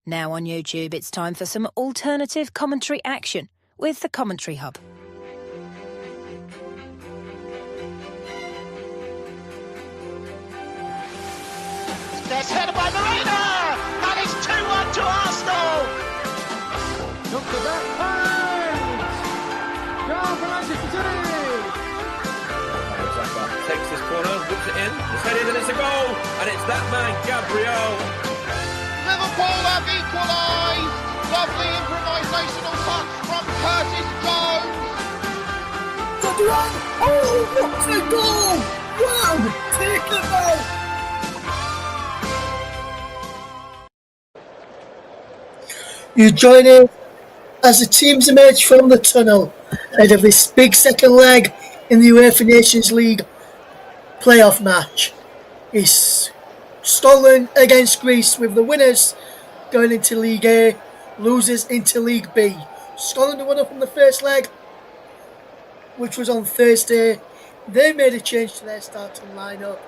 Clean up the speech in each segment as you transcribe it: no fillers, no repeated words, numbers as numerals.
Now on YouTube, it's time for some alternative commentary action with the Commentary Hub. There's headed by Marina, and it's 2-1 to Arsenal. Look at that point! Goal for Manchester City! Takes this corner, whips it in, it's headed and it's a goal, and it's that man, Gabriel. Liverpool have equalised. Lovely improvisational touch from Curtis Jones. Oh, what a goal! Wow, take it out! You join in as the teams emerge from the tunnel ahead of this big second leg in the UEFA Nations League Play-Off match. It's Scotland against Greece, with the winners going into League A, losers into League B. Scotland won up from the first leg, which was on Thursday. They made a change to their starting lineup.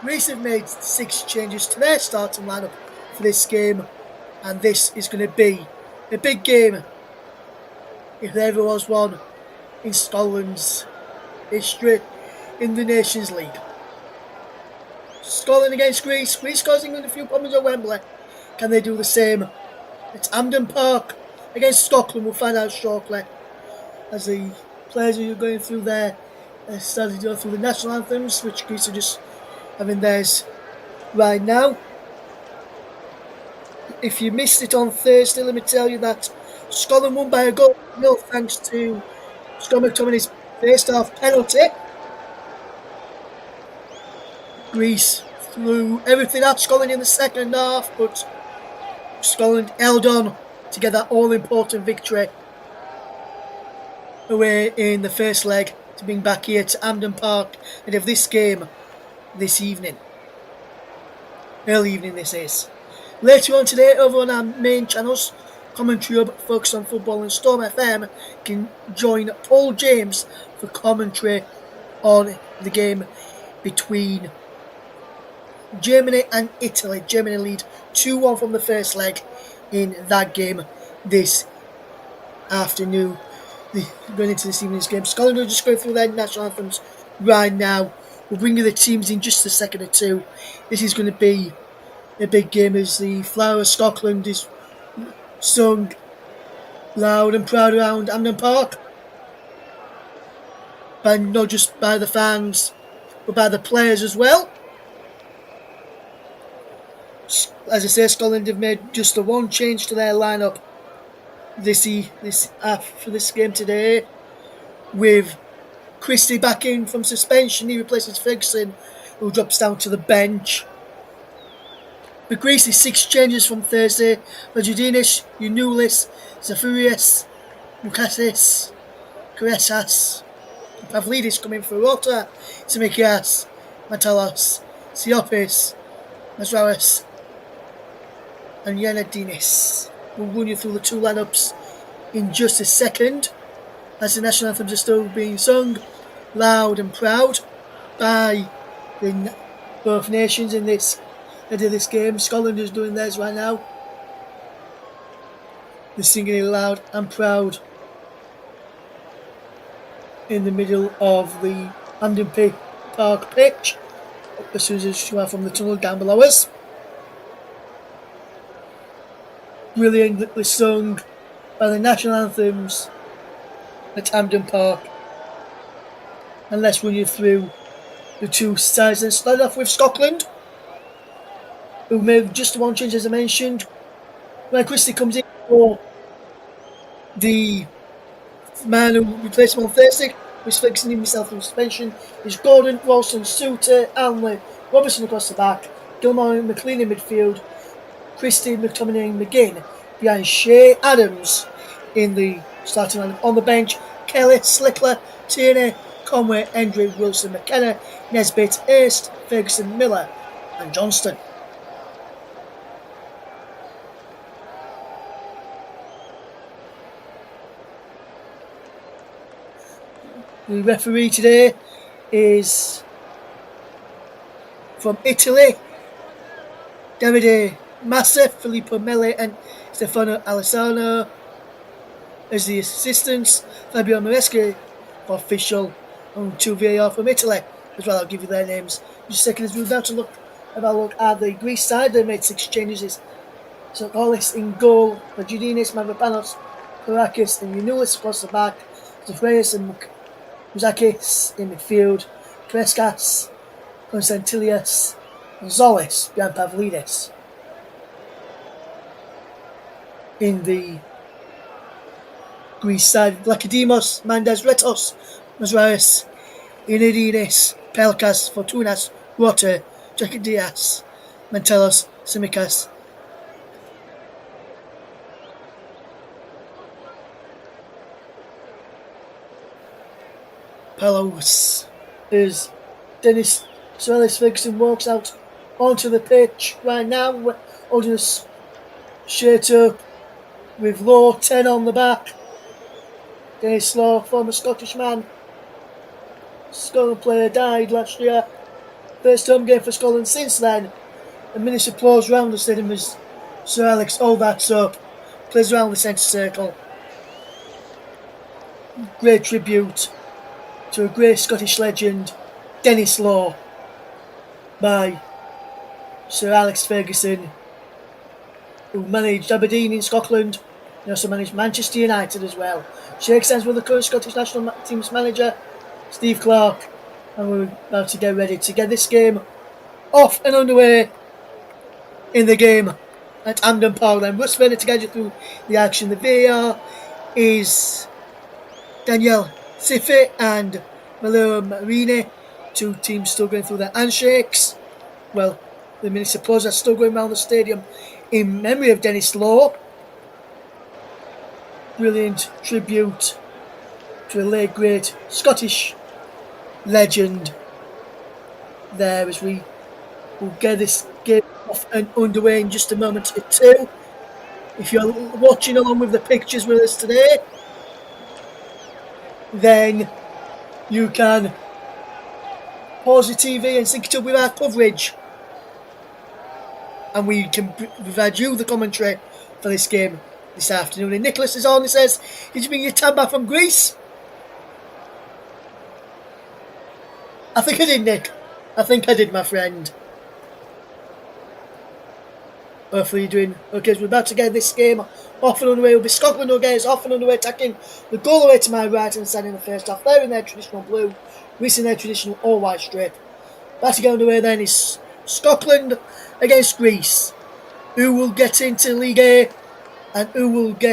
Greece have made 6 changes to their starting lineup for this game, and this is going to be a big game, if there ever was one, in Scotland's history in the Nations League. Scotland against Greece. Greece causing a few problems at Wembley. Can they do the same? It's Hampden Park against Scotland. We'll find out shortly, as the players who are going through there started to go through the national anthems, which Greece are just having theirs right now. If you missed it on Thursday, let me tell you that Scotland won by a goal, thanks to Scott McTominay's first half penalty. Greece threw everything at Scotland in the second half, but Scotland held on to get that all-important victory away in the first leg to bring back here to Hampden Park and have this game this evening. Early evening this is. Later on today, over on our main channels, Commentary Hub, focused on football, and Storm FM, can join Paul James for commentary on the game between Germany and Italy. Germany lead 2-1 from the first leg in that game this afternoon. Going into this evening's game, Scotland will just go through their national anthems right now. We'll bring you the teams in just a second or two. This is going to be a big game as the Flower of Scotland is sung loud and proud around Hampden Park, but not just by the fans, but by the players as well. As I say, Scotland have made just the one change to their lineup for this game today, with Christie back in from suspension. He replaces Ferguson, who drops down to the bench. For Greece, 6 changes from Thursday. Vagidinis, Unulis, Zafurias, Mukasis, Karesas, Pavlidis coming for Rota, Simikias, Matalos, Siopis, Masraris, and Yanadinis. We'll run you through the 2 lineups in just a second, as the national anthems are still being sung loud and proud by both nations in this game. Scotland is doing theirs right now. They're singing it loud and proud in the middle of the Hampden Park pitch, as soon as you are from the tunnel down below us. Brilliantly sung by the national anthems at Hampden Park. And let's run you through the 2 sides, and start off with Scotland, who made just one change, as I mentioned. When Christie comes in for the man who replaced him on Thursday, who's fixing himself from suspension, is Gordon, Ralston, Suter, Alnley, Robertson across the back, Gilmore and McLean in midfield, Christie, McTominay and McGinn behind Shea Adams in the starting lineup. On the bench, Kelly, Slickler, Tierney, Conway, Hendry, Wilson, McKenna, Nesbitt, Erst, Ferguson, Miller and Johnston. The referee today is from Italy, Davide Massa, Filippo Meli and Stefano Alessano as the assistants, Fabio Maresca for official, and 2 VAR from Italy as well. I'll give you their names in just a second as we move now to have a look at the Greece side. They made 6 changes. So Golis in goal, Vagidinis, Mavropanos, Parakis and Yanulis across the back, Zafreas and Muzakis in midfield, Kreskas, Konstantilias and Zolis behind Pavlidis. In the Greece side, Vlachodimos, Mandas, Retos, Mazraris, Inididis, Pelkas, Fortunas, Water, Jakidias, Mantelos, Simikas, Palos as Dennis Sir Ferguson walks out onto the pitch right now, holding his shirt up with Law 10 on the back. Dennis Law, former Scottish man, Scotland player, died last year. First home game for Scotland since then. A minute's applause round the stadium as Sir Alex all that's up, plays around the centre circle. Great tribute to a great Scottish legend, Dennis Law, by Sir Alex Ferguson, who managed Aberdeen in Scotland. He also managed Manchester United as well. Shakes hands with the current Scottish national team's manager, Steve Clarke, and we're about to get ready to get this game off and underway in the game at Hampden Park. Then Russ Venner to guide you through the action. The VAR is Danielle Sife and Malero Marini, 2 teams still going through their handshakes. Well, the minutes of applause are still going around the stadium in memory of Dennis Law. Brilliant tribute to a late great Scottish legend there as we will get this game off and underway in just a moment or two. If you're watching along with the pictures with us today, then you can pause the TV and sync it up with our coverage, and we can provide you the commentary for this game this afternoon. And Nicholas is on and says, "Did you bring your tab back from Greece?" I think I did, Nick. I think I did, my friend. Hopefully you're doing okay. We're about to get this game off and underway. Will be Scotland against off and underway, attacking the goal away to my right hand side in the first half. They're in their traditional blue, Greece in their traditional all white strip. About to get underway then is Scotland against Greece. Who will get into League A and who will go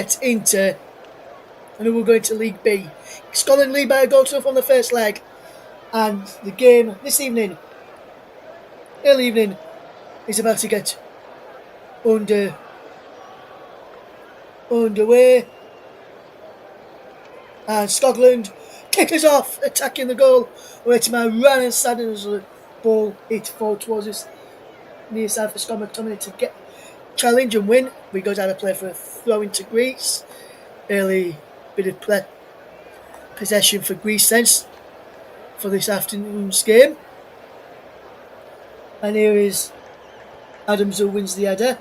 into League B? Scotland lead by a goal to nil from the first leg, and the game this evening, early evening, is about to get underway, and Scotland kick us off, attacking the goal away to my right hand side as the ball hit forward towards us near side for Scott McTominay to get challenge and win. We go down to play for a throw into Greece. Early bit of play possession for Greece then for this afternoon's game, and here is Adams who wins the header,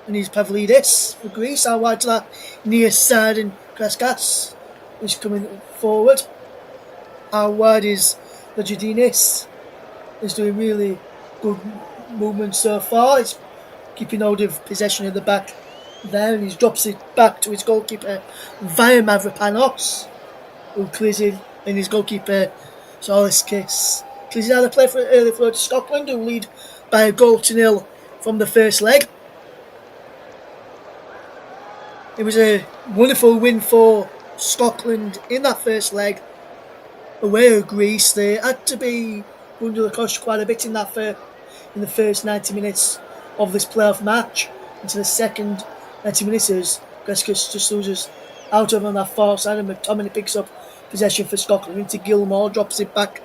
and he's Pavlidis for Greece. Out wide to that near side, and Kraskas is coming forward. Out wide is Vagidinis. He's doing really good movement so far. He's keeping hold of possession at the back there, and he drops it back to his goalkeeper via Mavropanos, who clears it, and his goalkeeper Solis Kiss clears it out of play for an early throw to Scotland, who lead by a goal to nil from the first leg. It was a wonderful win for Scotland in that first leg away at Greece. They had to be under the cosh quite a bit in the first 90 minutes of this playoff match. Into the second 90 minutes, as Greskus just loses out of on that far side, and McTominay picks up possession for Scotland into Gilmore, drops it back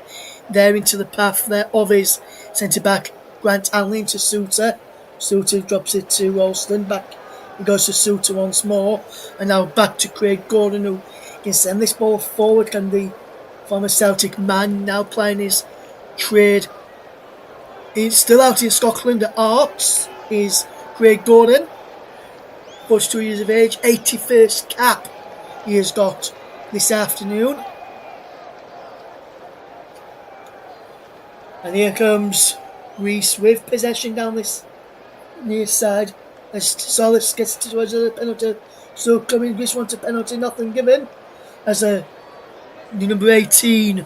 there into the path there of his centre back Grant Hanley into Suter. Suter drops it to Alston, back he goes to Suter once more, and now back to Craig Gordon, who can send this ball forward. Can the former Celtic man now playing his trade? He's still out in Scotland at Arts is Craig Gordon, 42 years of age, 81st cap he has got this afternoon. And here comes Greece with possession down this near side as Solis gets towards the penalty. So coming, Greece wants a penalty, nothing given. As the number 18,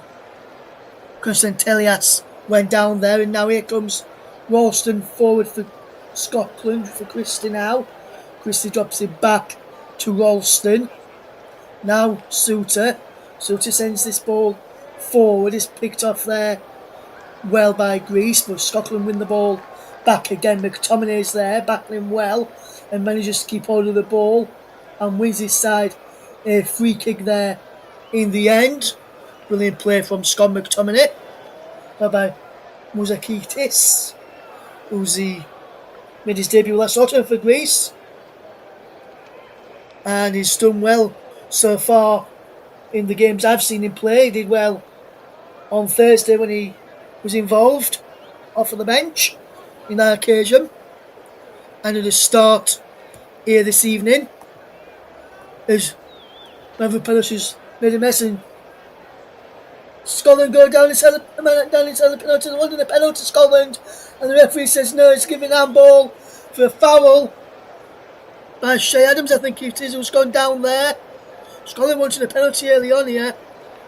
Konstantelias, went down there, and now here comes Ralston forward for Scotland for Christie now. Christie drops it back to Ralston. Now Suter. Suter sends this ball forward. It's picked off there well by Greece, but Scotland win the ball back again. McTominay's there, battling well, and manages to keep hold of the ball and wins his side a free kick there in the end. Brilliant play from Scott McTominay. By Mouzakitis, who's made his debut last autumn for Greece, and he's done well so far in the games I've seen him play. He did well on Thursday when he was involved off of the bench in that occasion, and at the start here this evening as Mavropanos made a mess and Scotland go down inside the penalty. They wanted the penalty, Scotland, and the referee says no, it's giving handball for a foul by Shay Adams, I think it is, who's gone down there. Scotland wanted a penalty early on here,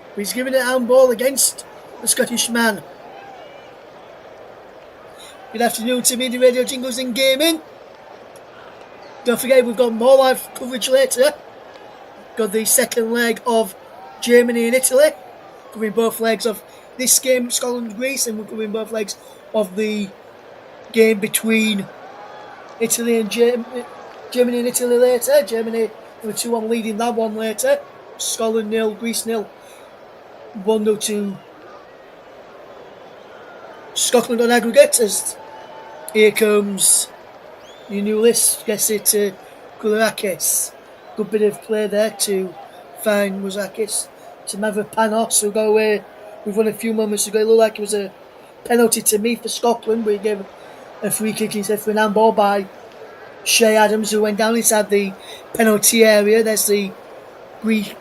but he's giving it handball against the Scottish man. Good afternoon to Media Radio Jingles and Gaming. Don't forget, we've got more live coverage later. Got the second leg of Germany and Italy, covering both legs of this game, Scotland-Greece, and we're covering both legs of the game between Italy and Germany and Italy later. Germany with 2-1 leading that one later. Scotland 0, Greece 0. 1-0 to Scotland on aggregate, as here comes your new list. Gets it to Koulourakis. Good bit of play there to find Mouzakis. To Mavropanos, who got away with one a few moments ago. It looked like it was a penalty to me for Scotland, but he gave a free kick instead for an handball by Shay Adams, who went down inside the penalty area. There's the Greece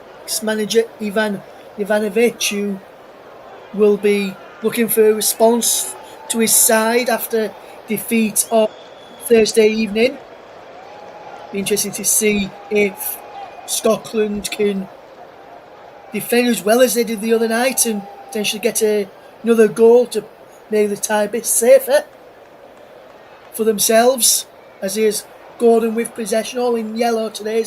manager Ivan Ivanovic, who will be looking for a response to his side after defeat on Thursday evening. Be interesting to see if Scotland can defend as well as they did the other night and potentially get another goal to make the tie a bit safer for themselves. As here's Gordon with possession, all in yellow today.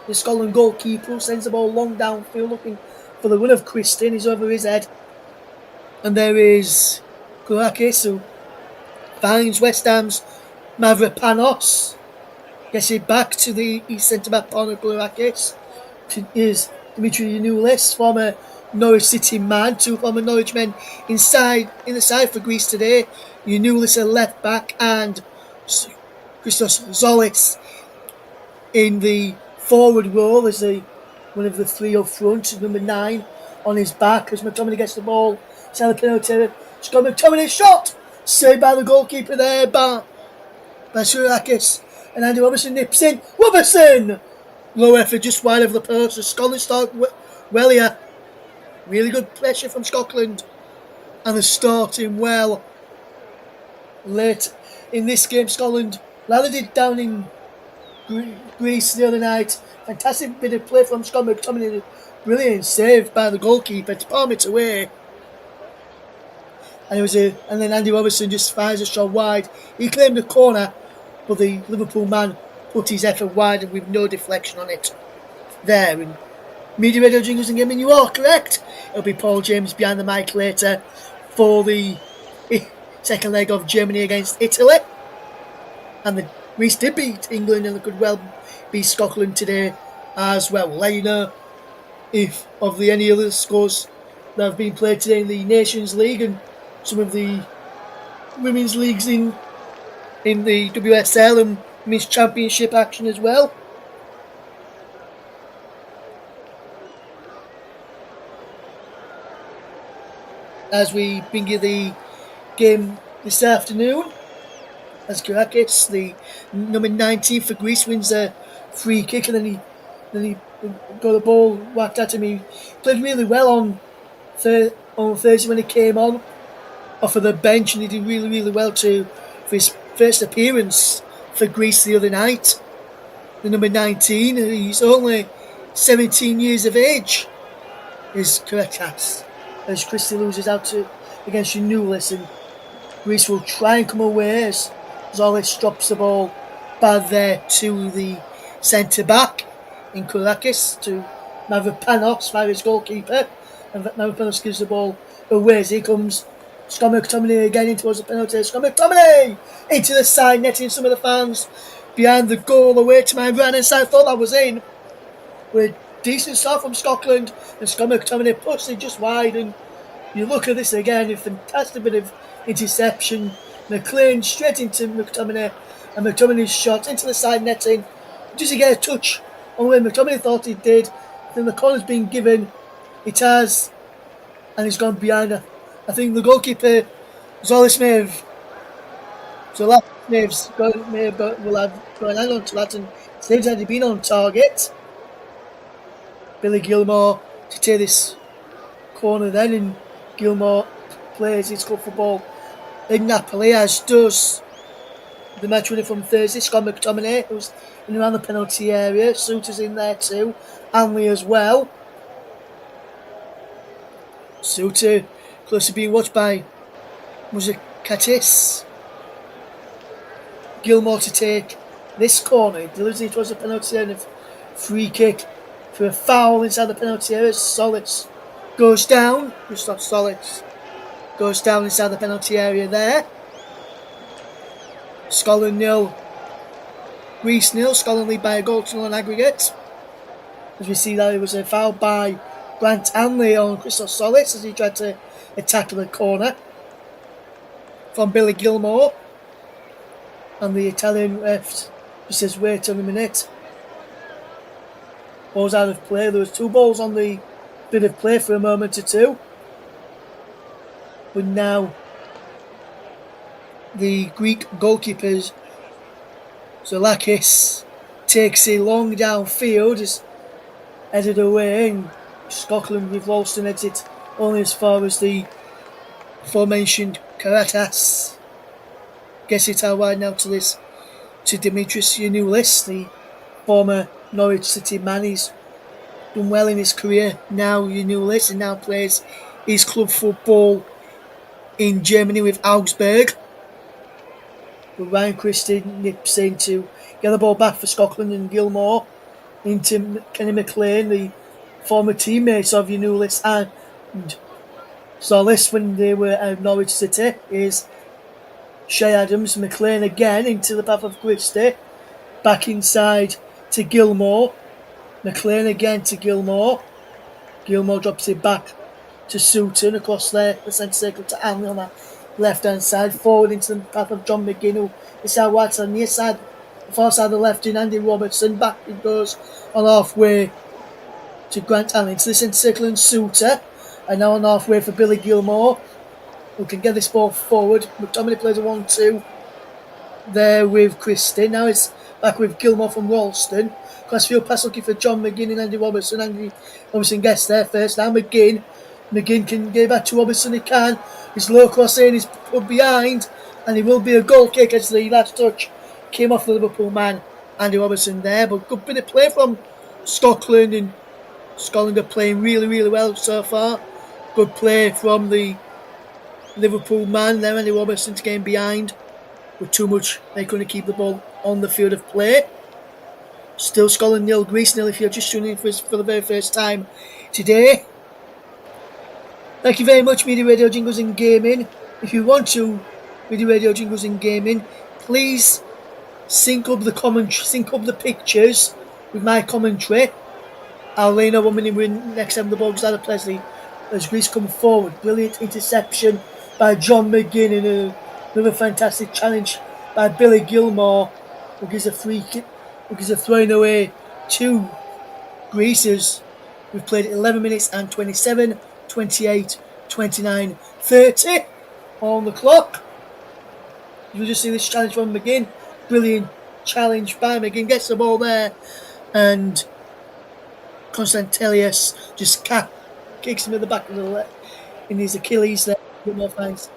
The Scotland goalkeeper, who sends the ball long downfield looking for the win of Christie. He's over his head. And there is Koulourakis, who finds West Ham's Mavropanos. Gets it back to the East centre-back corner, Koulourakis. Is Dimitri Yanoulis, former Norwich City man, 2 former Norwich men in the side for Greece today. Yanoulis a left back and Christos Zolis in the forward role as one of the three up front, number 9 on his back as McTominay gets the ball. Sell the penalty. Scott McTominay shot! Saved by the goalkeeper there, by Koulourakis. And Andy Robertson nips in. Robertson! Low effort just wide of the post. The Scotland start well here. Really good pressure from Scotland. And they're starting well late in this game. Scotland, like they did down in Greece the other night. Fantastic bit of play from Scott McTominay. Brilliant save by the goalkeeper to palm it away. And then Andy Robertson just fires a shot wide. He claimed a corner, but the Liverpool man put his effort wide and with no deflection on it. There, in Media Radio Jingles and Gaming, you are correct. It'll be Paul James behind the mic later for the second leg of Germany against Italy. And the Greece did beat England and they could well beat Scotland today as well. We'll let you know if of any other scores that have been played today in the Nations League and some of the women's leagues in the WSL and Men's Championship action as well. As we bring you the game this afternoon, as Kourakis, the number 19 for Greece, wins a free kick, and then he got the ball whacked at him. He played really well on Thursday when he came on off of the bench, and he did really well for his first appearance for Greece the other night. The number 19, he's only 17 years of age, is Kourakis, as Christie loses out against Unulis, and Greece will try and come away as Zolis drops the ball back there to the centre back in Kourakis to Mavropanos, his goalkeeper, and Mavropanos gives the ball away as he comes. Scott McTominay again in towards the penalty. Scott McTominay into the side, netting some of the fans behind the goal away to my right hand side. Thought that was in with decent start from Scotland, and Scott McTominay puts it just wide. And you look at this again, a fantastic bit of interception. McLean straight into McTominay, and McTominay's shot into the side netting. Does he get a touch on where McTominay thought he did? Then the corner's been given. It has, and he's gone behind her. I think the goalkeeper, Zolis may have got an hang on to that, and seems that he'd been on target. Billy Gilmore to take this corner then, and Gilmore plays his club football in Napoli, as does the match winner from Thursday, Scott McTominay, who's in around the penalty area. Suter's in there too, Hanley as well. Suter close to being watched by Muzakatis. Gilmore to take this corner, delivers it towards the penalty area, and a free kick for a foul inside the penalty area. Solitz goes down. Gustav Solitz goes down inside the penalty area there. Scotland 0, Greece 0. Scotland lead by a goal to 0 on aggregate. As we see that it was a foul by Grant Hanley on Christoph Solitz as he tried to tackle the corner from Billy Gilmore. And the Italian ref just says wait a minute. Ball's out of play. There was two balls on the bit of play for a moment or two. But now the Greek goalkeepers, Zolakis, takes a long downfield, is headed away, and Scotland with Ralston heads it only as far as the aforementioned Karatas. Gets it out wide now to Dimitris Giannoulis, the former Norwich City man. He's done well in his career now, Giannoulis, and now plays his club football in Germany with Augsburg. But Ryan Christie nips in to get the ball back for Scotland, and Gilmore into Kenny McLean, the former teammates of Giannoulis and Solis when they were at Norwich City. Is Shea Adams. McLean again into the path of Christie, back inside to Gilmore. McLean again to Gilmore. Gilmore drops it back to Sutton across there, the centre circle to Hanley on that left hand side, forward into the path of John McGinn, who is out wide on the near side, the far side of the left in Andy Robertson. Back it goes on halfway to Grant Allen to the centre circle and Suter, and now on halfway for Billy Gilmore, who can get this ball forward. McTominay plays a 1-2 there with Christie. Now it's back with Gilmore from Ralston. Crossfield pass looking for John McGinn and Andy Robertson. Andy Robertson gets there first. Now McGinn can get back to Robertson. He can. His low cross in is put behind, and it will be a goal kick as the last touch came off the Liverpool man, Andy Robertson there. But good bit of play from Scotland, and Scotland are playing really well so far. Good play from the Liverpool man there, Andy Robertson, to get behind. But too much, they couldn't keep the ball on the field of play. Still Scotland 0, Greece 0 if you're just tuning in for the very first time today. Thank you very much, Media Radio Jingles and Gaming. If you want to, Media Radio Jingles and Gaming, please sync up the commentary, sync up the pictures with my commentary. I'll lay know 1 minute when next time the ball goes out of Presley as Greece come forward. Brilliant interception by John McGinn and another fantastic challenge by Billy Gilmore, who gives a free kick, who gives a throwing away to Greece. We've played 11 minutes and 27, 28, 29, 30 on the clock. You'll just see this challenge from McGinn. Brilliant challenge by McGinn. Gets the ball there. And Constantelius just kicks him in the back of the leg. In his Achilles there. Gilmore finds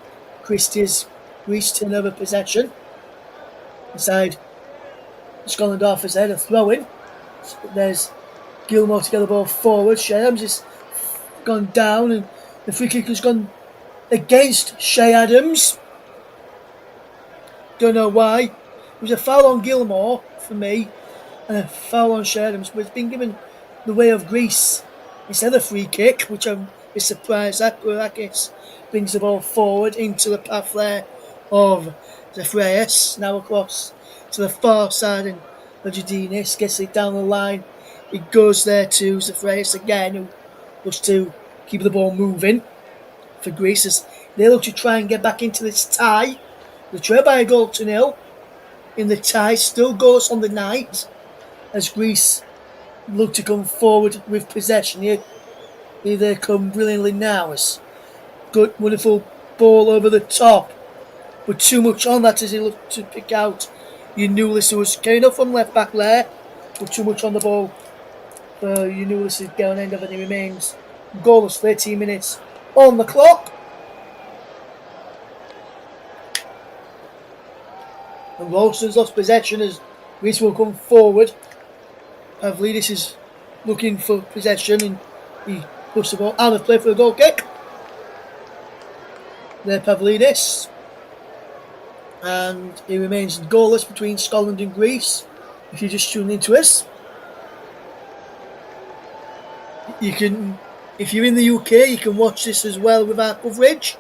Christie's Greece turnover possession. Inside Scotland off his head. A throw in. There's Gilmore to get the ball forward. Shea Adams has gone down. And the free kick has gone against Shea Adams. Don't know why. It was a foul on Gilmore for me and a foul on Shea Adams, but it's been given the way of Greece instead of a free kick, which I'm surprised at. Kourakis brings the ball forward into the path there of Zephyrius. Now across to the far side, and Logidinus gets it down the line. It goes there to Zephyrius again, who looks to keep the ball moving for Greece as they look to try and get back into this tie. The trail by a goal to nil in the tie, still goes on the night as Greece look to come forward with possession. Here they come brilliantly now. It's good, wonderful ball over the top, but too much on that as he looked to pick out Unulis, who was carrying up from left back there, but too much on the ball for Unulis to get on end of it. He remains goalless. 13 minutes on the clock. And Ralston's lost possession as Greece will come forward. Pavlidis is looking for possession and he puts the ball out of play for a goal kick. There Pavlidis. And he remains goalless between Scotland and Greece. If you just tune into us, you can, if you're in the UK, you can watch this as well with our coverage.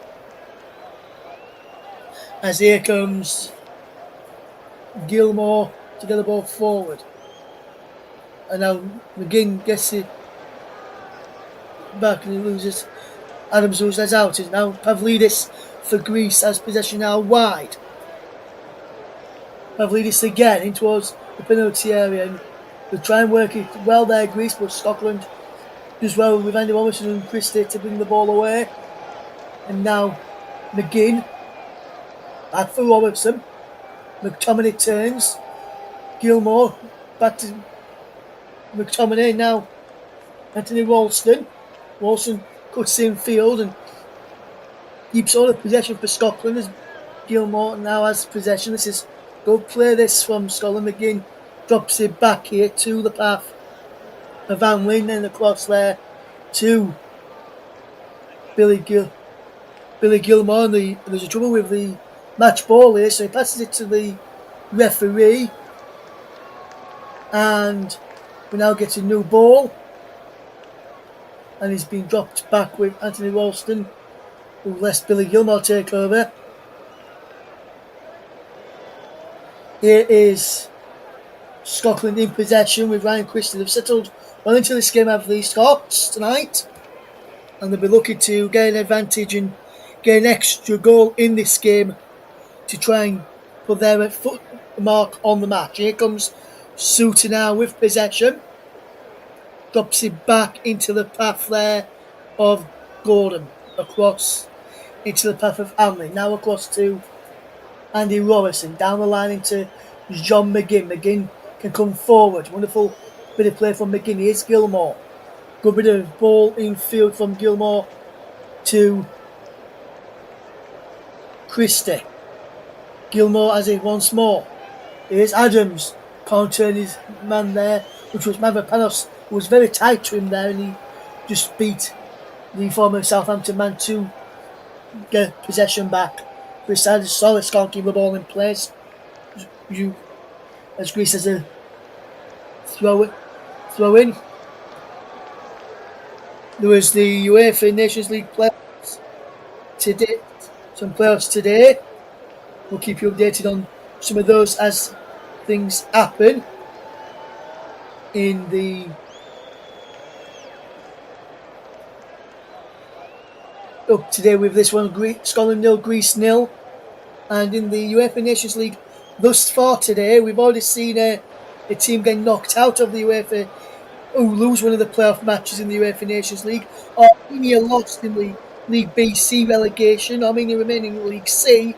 As here comes Gilmore to get the ball forward. And now McGinn gets it back and he loses. Adams loses out. It's now Pavlidis for Greece as possession now wide. Pavlidis again in towards the penalty area and they try and work it well there, Greece, but Scotland does well with Andy Robertson and Christie to bring the ball away. And now McGinn back for Robertson. McTominay turns. Gilmore back to McTominay now. Anthony Ralston. Ralston cuts in field and keeps all the possession for Scotland as Gilmore now has possession. This is good play this from Scotland. McGinn drops it back here to the path of Van Lynn and across there to Billy Gilmore. And there's a trouble with the match ball here, so he passes it to the referee and we now get a new ball and he's been dropped back with Anthony Ralston, who lets Billy Gilmore take over. Here is Scotland in possession with Ryan Christie. They've settled well into this game after these Scots tonight and they'll be looking to get an advantage and get an extra goal in this game to try and put their foot mark on the match. Here comes Suter now with possession. Drops it back into the path there of Gordon. Across into the path of Hanley. Now across to Andy Robertson. Down the line into John McGinn. McGinn can come forward. Wonderful bit of play from McGinn. Here's Gilmore. Good bit of ball in field from Gilmore to Christie. Gilmore has it once more. Here's Adams. Can't turn his man there, which was Mavropanos, who was very tight to him there, and he just beat the former Southampton man to get possession back. Chris Solis can't keep the ball in place. As Greece has a throw in. There was the UEFA Nations League Play-Offs today. Some playoffs today. We'll keep you updated on some of those as things happen in the up today with this one. Scotland 0, Greece 0, and in the UEFA Nations League thus far today we've already seen a team getting knocked out of the UEFA who lose one of the playoff matches in the UEFA Nations League. Armenia lost in the League B C relegation. Armenia remaining in League C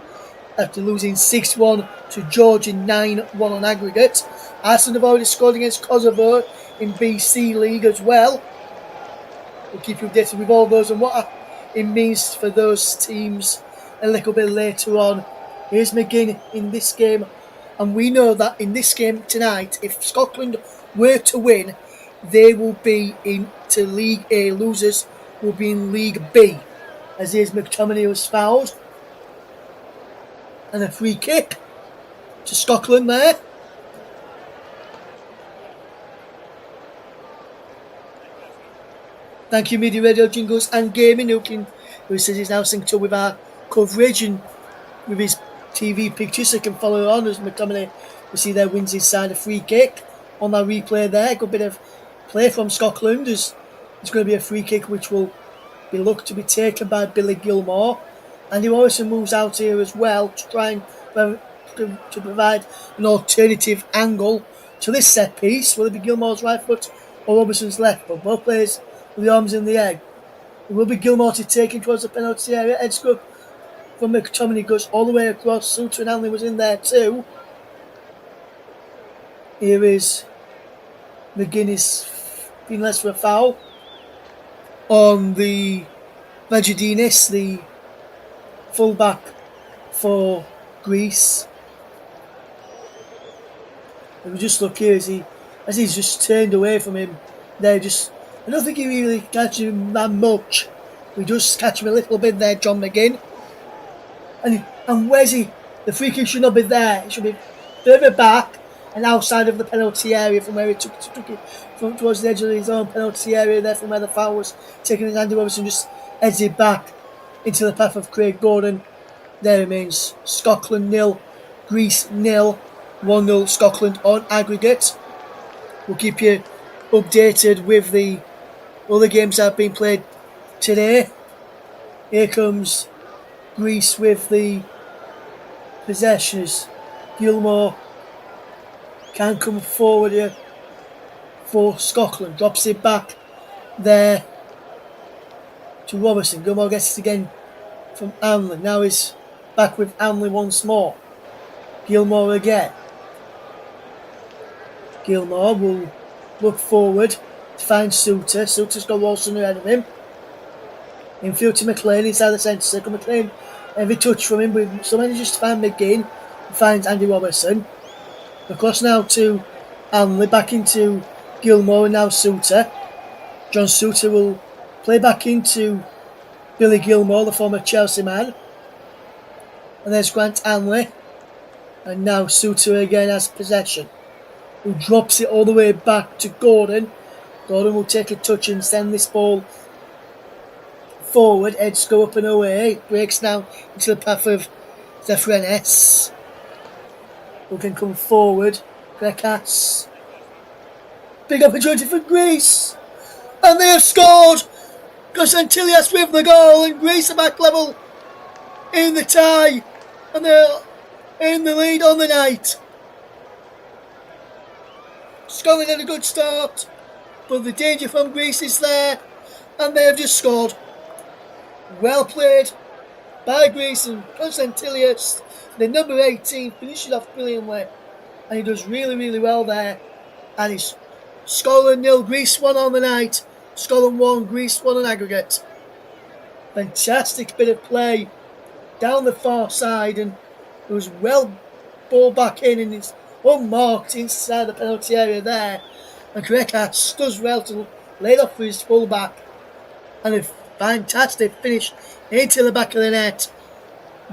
after losing 6-1 to Georgia 9-1 on aggregate. Iceland have already scored against Kosovo in BC League as well. We'll keep you updated with all those and what it means for those teams a little bit later on. Here's McGinn in this game, and we know that in this game tonight, if Scotland were to win, they will be into League A. Losers will be in League B. As here's McTominay was fouled. And a free kick to Scotland there. Thank you, Media Radio Jingles and Gaming, who says he's now synced up with our coverage and with his TV pictures, so you can follow on as McTominay, we see there, wins inside a free kick on that replay there. Good bit of play from Scotland. There's going to be a free kick which will be looked to be taken by Billy Gilmore. Andy Morrison moves out here as well to try and to provide an alternative angle to this set piece. Will it be Gilmore's right foot or Robertson's left? But both players with the arms in the air. It will be Gilmore to take him towards the penalty area. Edgescope from McTominay goes all the way across. Suter and Hanley was in there too. Here is McGuinness being less for a foul on the Vagidinis, the fullback for Greece. And we just look here as he's just turned away from him. I don't think he really catches him that much. We just catch him a little bit there, John McGinn. And where's he? The free kick should not be there. It should be further back and outside of the penalty area from where he took it from towards the edge of his own penalty area there from where the foul was taken. And Andy Robertson just heads it back into the path of Craig Gordon. There remains Scotland 0, Greece 0, 1-0 Scotland on aggregate. We'll keep you updated with the other games that have been played today. Here comes Greece with the possessions. Gilmore can come forward here for Scotland. Drops it back there to Robertson. Gilmore gets it again from Hanley. Now he's back with Hanley once more. Gilmore again. Gilmore will look forward to find Suter. Suter's got Walson ahead of him. Infield to McLean inside the centre circle. McLean, every touch from him, but so manages to find McGinn. Finds Andy Robertson. Across now to Hanley, back into Gilmore, and now Suter. John Suter will play back into Billy Gilmore, the former Chelsea man. And there's Grant Hanley. And now Suter again has possession. Who drops it all the way back to Gordon. Gordon will take a touch and send this ball forward. Heads go up and away. It breaks now into the path of Zefrenes. Who can come forward. Grekas. Big opportunity for Greece. And they have scored. Konstantilias with the goal. And Greece are back level in the tie. And they're in the lead on the night. Scotland had a good start, but the danger from Greece is there, and they have just scored. Well played by Greece, and Konstantilias, the number 18, finishes off brilliantly, and he does really, really well there. And it's Scotland 0, Greece 1 on the night. Scotland 1, Greece 1 on aggregate. Fantastic bit of play down the far side, and it was well ball back in, and it's unmarked inside the penalty area there. And Grekas does well to lay it off for his fullback, and a fantastic finish into the back of the net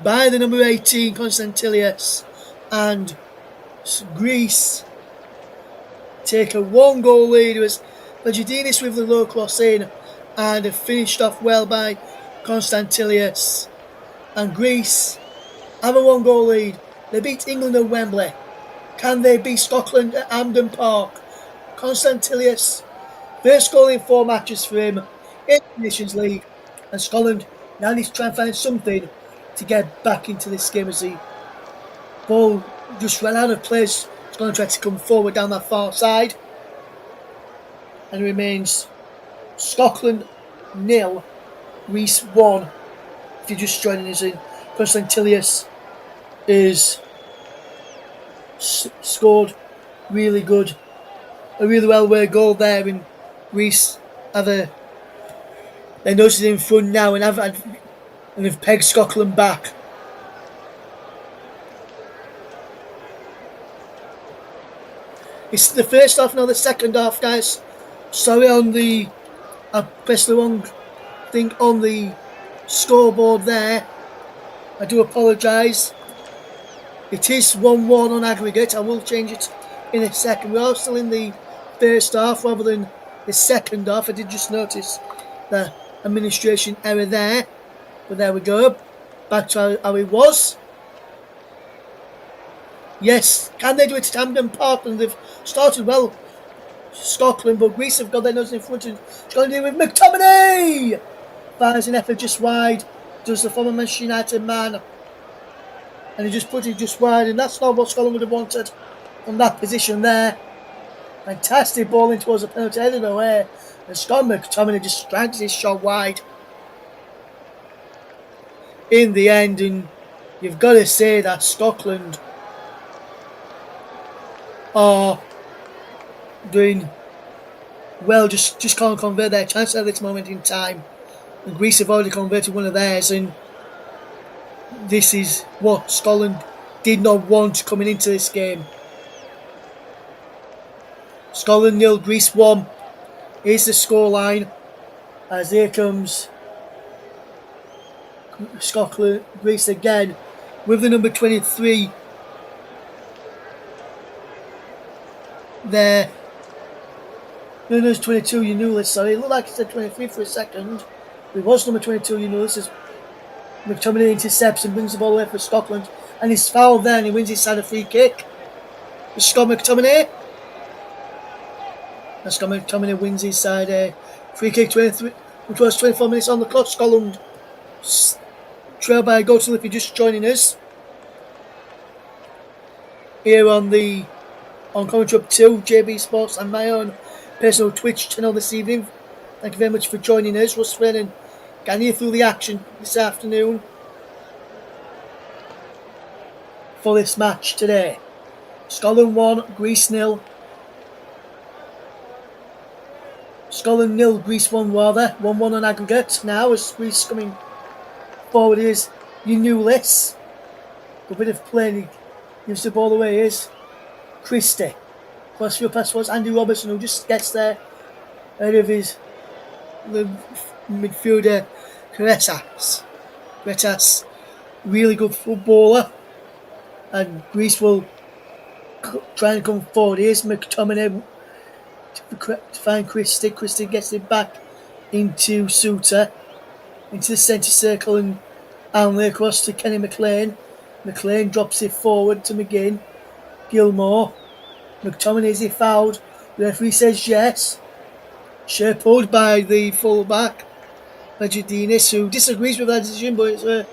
by the number 18 Konstantilias, and Greece take a 1-goal lead. It was Vagidinis with the low cross in, and finished off well by Konstantilias, and Greece have a 1-goal lead. They beat England at Wembley. Can they beat Scotland at Hampden Park? Konstantilias, first goal in 4 matches for him in the Nations League, and Scotland now needs to try and find something to get back into this game as the ball just ran out of place. Scotland tried to come forward down that far side, and it remains Scotland 0, Greece 1. If you're just joining us in, Konstantilias is scored really good, a really well-worked goal there, and Greece they're noticing in front now and have pegged Scotland back. It's the first half, now the second half, guys. Sorry I pressed the wrong thing on the scoreboard there. I do apologise. It is 1-1 on aggregate. I will change it in a second. We are still in the first half rather than the second half. I did just notice the administration error there. But there we go. Back to how it was. Yes, can they do it at Hampden Park? And they've started well, Scotland, but Greece have got their nose in front and it's going to do with McTominay! Fires an effort just wide, does the former Manchester United man, and he just put it just wide, and that's not what Scotland would have wanted from that position there. Fantastic ball in towards the penalty, headed away, and Scott McTominay just strikes his shot wide in the end, and you've got to say that Scotland are doing well, just can't convert their chance at this moment in time. And Greece have already converted one of theirs, and this is what Scotland did not want coming into this game. Scotland 0, Greece 1. Here's the scoreline as here comes Scotland, Greece again with the number 23 there. No, it's 22, you knew this, sorry. It looked like it said 23 for a second. It was number 22, you know this is McTominay intercepts and brings the ball away for Scotland. And he's fouled there and he wins his side a free kick. It's Scott McTominay. And Scott McTominay wins his side a free kick, 23, which was 24 minutes on the clock. Scotland trail by a goal to if you're just joining us. Here on Commentary Up 2, JB Sports and my own personal Twitch channel this evening. Thank you very much for joining us. Russ Flynn and getting you through the action this afternoon for this match today. Scotland 1, Greece 0. Scotland 0, Greece 1 rather. 1-1 on aggregate. Now as Greece coming forward is, you knew this. A bit of play, he gives the ball away is Christie. Plus your pass was Andy Robertson, who just gets there ahead of the midfielder Kretas. Really good footballer, and Greece will try and come forward. Here's McTominay to find Christie. Christie gets it back into Suter, into the centre circle, and Alnley across to Kenny McLean. McLean drops it forward to McGinn. Gilmore. McTominay, is he fouled? The referee says yes. Share pulled by the full-back, Vagidinis, who disagrees with that decision, but it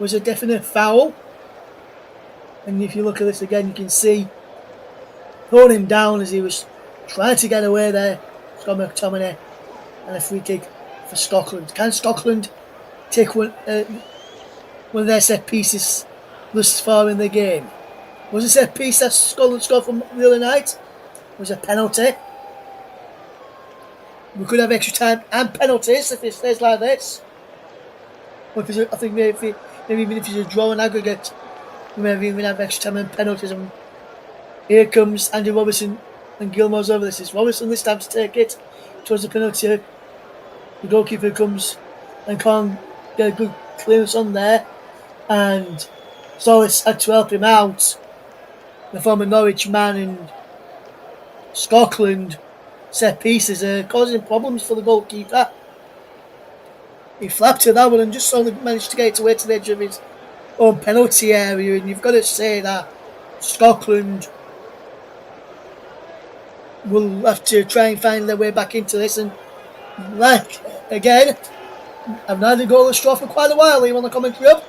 was a definite foul. And if you look at this again, you can see throwing him down as he was trying to get away there. Scott McTominay, and a free kick for Scotland. Can Scotland take one of their set pieces thus far in the game? Was it a set piece that Scotland scored from the other night? It was a penalty. We could have extra time and penalties if it stays like this. Or I think maybe even if it's a draw in aggregate, we may even have extra time and penalties. And here comes Andy Robertson and Gilmore's over this. It's Robertson this time to take it towards the penalty. The goalkeeper comes and can't get a good clearance on there. And Solis had to help him out. The former Norwich man, and Scotland set pieces are causing problems for the goalkeeper. He flapped at that one and just only managed to get it away to the edge of his own penalty area, and you've got to say that Scotland will have to try and find their way back into this. And like again, I've not had a goalless draw for quite a while here on the commentary up.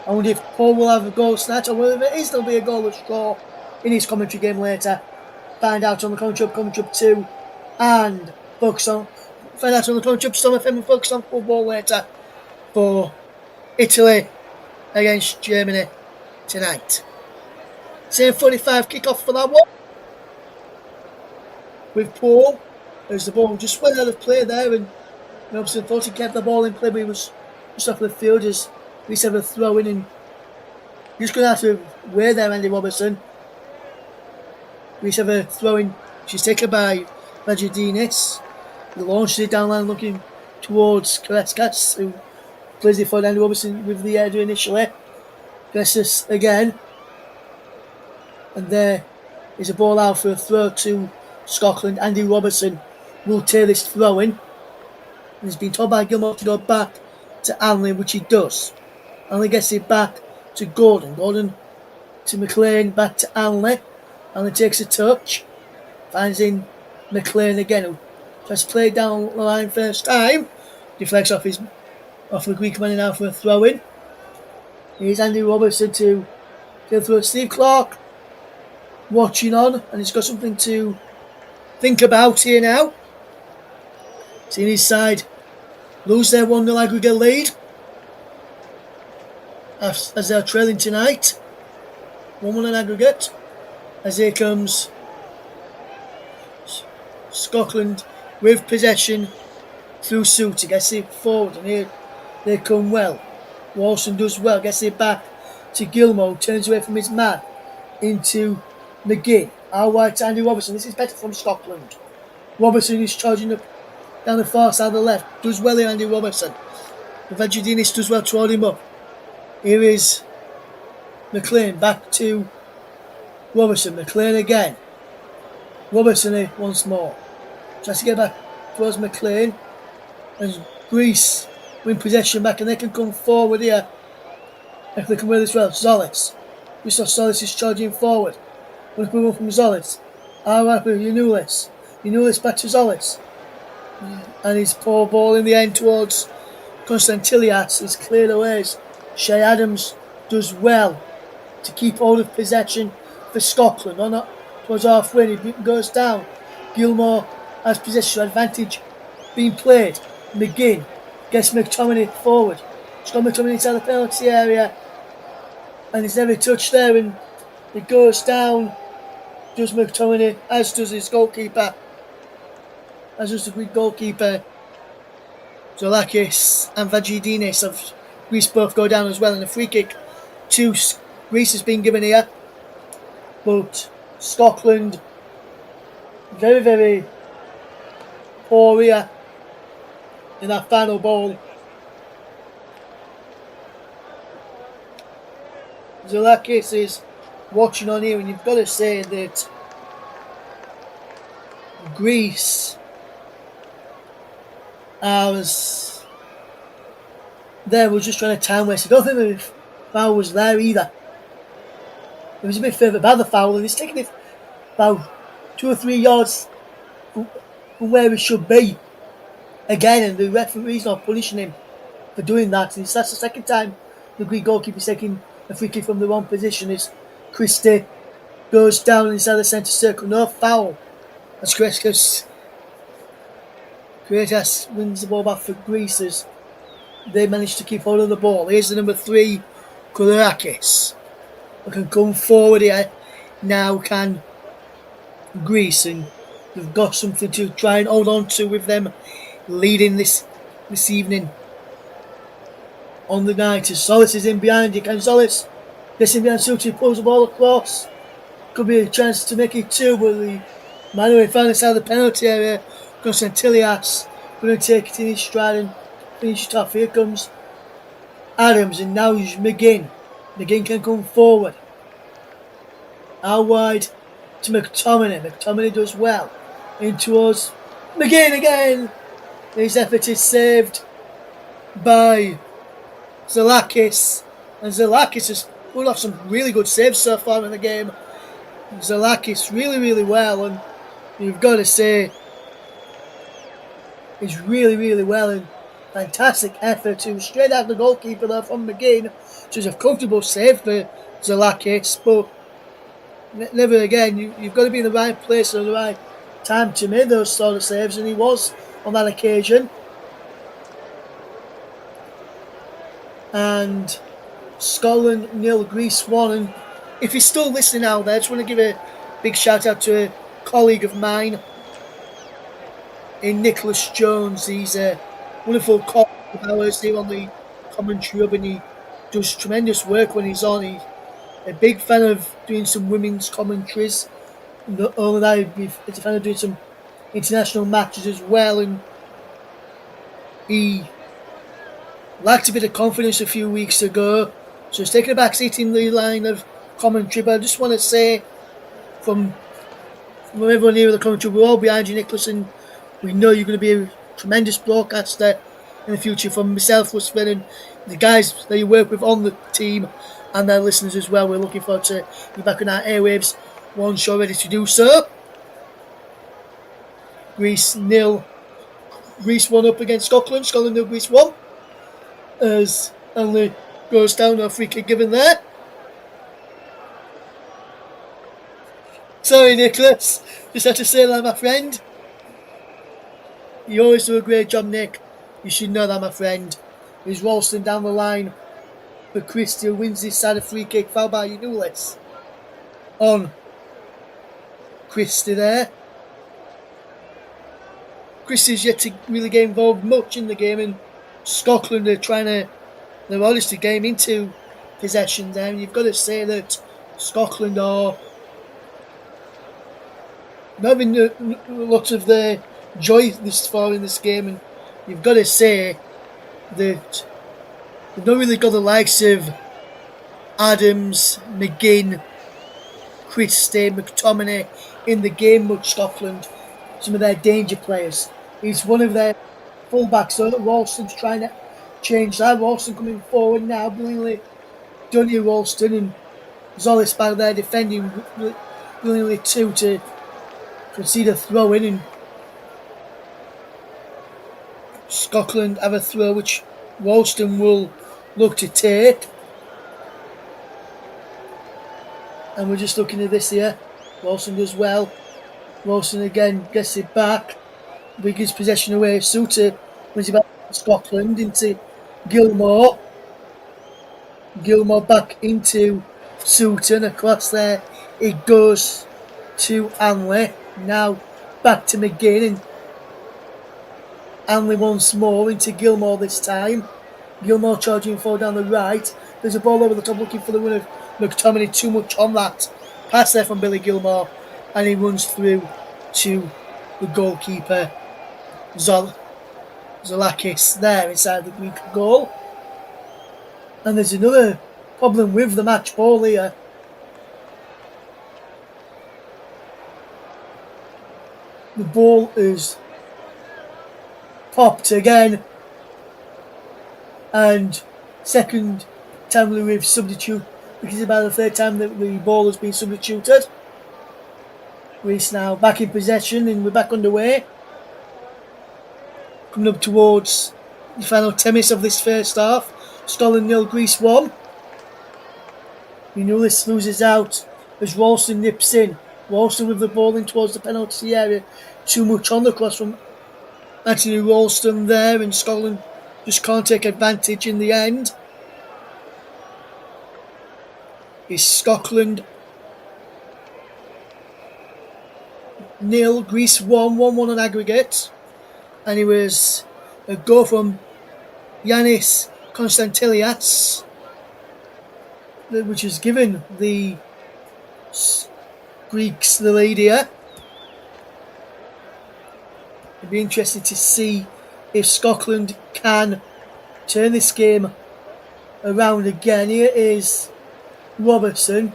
I wonder if Paul will have a goal snatch, or whether it is there'll be a goalless draw in his commentary game later. Find out on the commentary up 2, and find out on the commentary up Storm FM and focus on football later for Italy against Germany tonight. Same 45 kick-off for that one. With Paul, as the ball just went out of play there, and Robson thought he kept the ball in play, but he was just off the field as we have a throw in, and just going to have to wear there, Andy Robertson. We have a throw in. She's taken by Vajadinis. He launches it down line looking towards Kareskas, who plays it for Andy Robertson with the header initially. Kareskas again. And there is a ball out for a throw to Scotland. Andy Robertson will take this throw in. And he's been told by Gilmore to go back to Allen, which he does. Allen gets it back to Gordon. Gordon to McLean, back to Allen. Allen takes a touch. Finds in McLean again, who tries to play down the line first time. Deflects off the Greek man now for a throw in. Here's Andy Robertson to go through Steve Clark. Watching on, and he's got something to think about here now. Seeing his side lose their 1-0 aggregate lead as they're trailing tonight. 1-1 in aggregate. As here comes Scotland with possession through Suter. Gets it forward, and here they come well. Walson does well, gets it back to Gilmore, turns away from his man into McGinn. Out wide to Andy Robertson. This is better from Scotland. Robertson is charging up down the far side of the left. Does well here, Andy Robertson. Vajadinis does well to hold him up. Here is McLean back to Robertson. McLean again. Robertson here once more. Tries to get back towards McLean. And Greece win possession back, and they can come forward here if they can win this well. Zolis. We saw Zolis is charging forward. Going to move on from Zolis. Alright, Yanulis. Yanulis back to Zolis. And his poor ball in the end towards Konstantilias is cleared away. Shea Adams does well to keep hold of possession for Scotland. On up towards halfway, he goes down. Gilmore has possession advantage being played. McGinn gets McTominay forward. Scott McTominay inside the penalty area, and he's never touched there, and it goes down. Does McTominay, as does his goalkeeper, as does the Greek goalkeeper. Zolakis and Vajadinis of Greece both go down as well, and a free kick to Greece has been given here. But Scotland, very, very poor here in that final ball. Zolakis is watching on here, and you've got to say that Greece was just trying to time waste. I don't think the foul was there either. It was a bit further by the foul, and he's taking it about 2 or 3 yards from where it should be again, and the referee's not punishing him for doing that. And that's the second time the Greek goalkeeper's taking a free kick from the wrong position. As Christie goes down inside the centre circle. No foul. As Krekas wins the ball back for Greece as they manage to keep hold of the ball. Here's the number 3, Kourakis. They can come forward here. Now can Greece, and they've got something to try and hold on to with them leading this evening on the night. As Solis is in behind you. Can Solis gets in behind Suter, pulls the ball across. Could be a chance to make it 2, but the man who found inside the penalty area, Konstantilias, going to take it in his stride and finish it off. Here comes Adams, and now is McGinn. McGinn can come forward. Out wide to McTominay. McTominay does well. In towards McGinn again. His effort is saved by Zolakis. And Zolakis has pulled off some really good saves so far in the game. Zolakis really, really well. And you've got to say, he's really, really well. And fantastic effort to straight out the goalkeeper there from McGinn. Which is a comfortable save for Zolakis. But never again, you've got to be in the right place at the right time to make those sort of saves, and he was on that occasion. And Scotland 0, Greece 1. And if you're still listening out there, I just want to give a big shout out to a colleague of mine in Nicholas Jones. He's a wonderful colleague of ours here on the commentary hub, and he does tremendous work when he's on. He's a big fan of doing some women's commentaries. Not only that, he's a fan of doing some international matches as well, and he lacked a bit of confidence a few weeks ago, so he's taken a back seat in the line of commentary. But I just want to say, from everyone here in the commentary, we're all behind you, Nicholas, and we know you're going to be a tremendous broadcaster in the future. From myself, Rustin, and the guys that you work with on the team and their listeners as well, we're looking forward to you back on our airwaves. One show ready to do so. Greece 0. Greece 1 up against Scotland. Scotland 0, Greece 1. As Anley goes down, a free kick given there. Sorry, Nicholas. Just had to say that, my friend. You always do a great job, Nick. You should know that, my friend. He's Ralston down the line for Christie, who wins this side of free kick. Foul by Unulis on Christie there. Christie's yet to really get involved much in the game, and Scotland are trying to, they're honestly getting into possession there. And you've got to say that Scotland are having a lot of their joy this far in this game, and you've got to say that they've not really got the likes of Adams, McGinn, Christie, McTominay in the game much. Scotland, some of their danger players. He's one of their fullbacks, so Ralston's trying to change that. Ralston coming forward now, brilliantly done here, Ralston, and Zolis back there defending brilliantly too to concede a throw in, and Scotland have a throw which Ralston will look to take. And we're just looking at this here. Ralston does well. Ralston again gets it back. Begins possession away. Suter wins it back to Scotland into Gilmore. Gilmore back into Suter, and across there it goes to Anley. Now back to McGinn, and Anley once more into Gilmore this time. Gilmore charging forward down the right. There's a ball over the top looking for the win of McTominay. Too much on that pass there from Billy Gilmore, and he runs through to the goalkeeper Zolakis there inside the Greek goal. And there's another problem with the match ball here. The ball is popped again, and second time we've substituted, because it's about the third time that the ball has been substituted. Greece now back in possession, and we're back underway. Coming up towards the final 10 minutes of this first half. Scotland 0, Greece 1. Unulis loses out as Ralston nips in. Ralston with the ball in towards the penalty area. Too much on the cross from Anthony Ralston there, and Scotland just can't take advantage in the end. It's Scotland 0, Greece 1, 1-1 on aggregate. And it was a goal from Yanis Konstantilias, which has given the Greeks the lead here. It'd be interesting to see if Scotland can turn this game around again. Here is Robertson.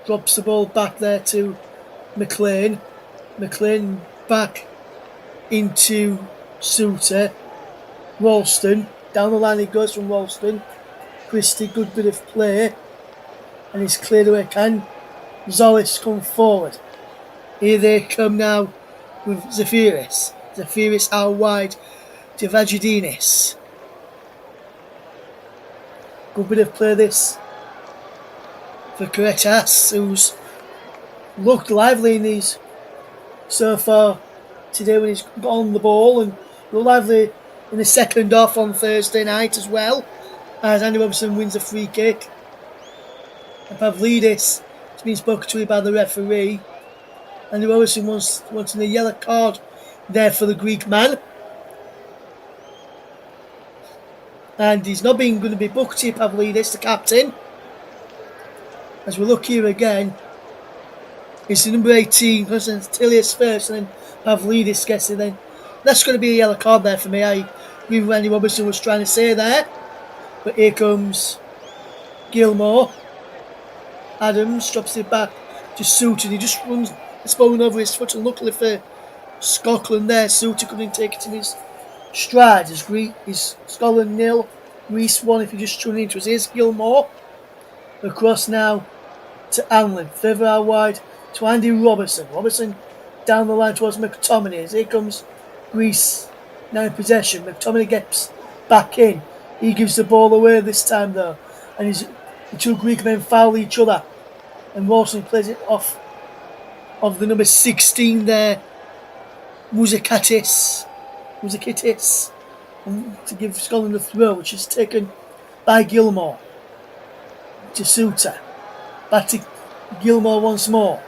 Drops the ball back there to McLean. McLean back into Suter. Ralston. Down the line it goes from Ralston. Christie, good bit of play. And it's cleared away. Can Zolis come forward? Here they come now with Zafiris. Zafiris out wide to Vagidinis. Good bit of play this for Karetas, who's looked lively in these so far today when he's got on the ball, and looked lively in the second half on Thursday night as well. as Andy Robertson wins a free kick. And Pavlidis has been spoken to by the referee. Andy Robertson wanting a yellow card there for the Greek man. And he's not going to be booked here, Pavlidis, the captain. As we look here again, it's the number 18, Konstantinos first, and then Pavlidis gets it then. That's going to be a yellow card there for me. I agree with what Andy Robertson was trying to say there. But here comes Gilmore. Adams drops it back to Suter. He just runs the ball over his foot, and luckily for Scotland there, Suter couldn't take it in his stride. Is Scotland 0, Greece 1 if you just tune into us. Here's Gilmore. Across now to Anlin. Further out wide to Andy Robertson. Robertson down the line towards McTominay. As here comes Greece now in possession. McTominay gets back in. He gives the ball away this time though. And the two Greek men foul each other. And Rawson plays it off of the number 16 there. Mouzakitis. To give Scotland a throw, which is taken by Gilmore. To Suter. Back to Gilmore once more.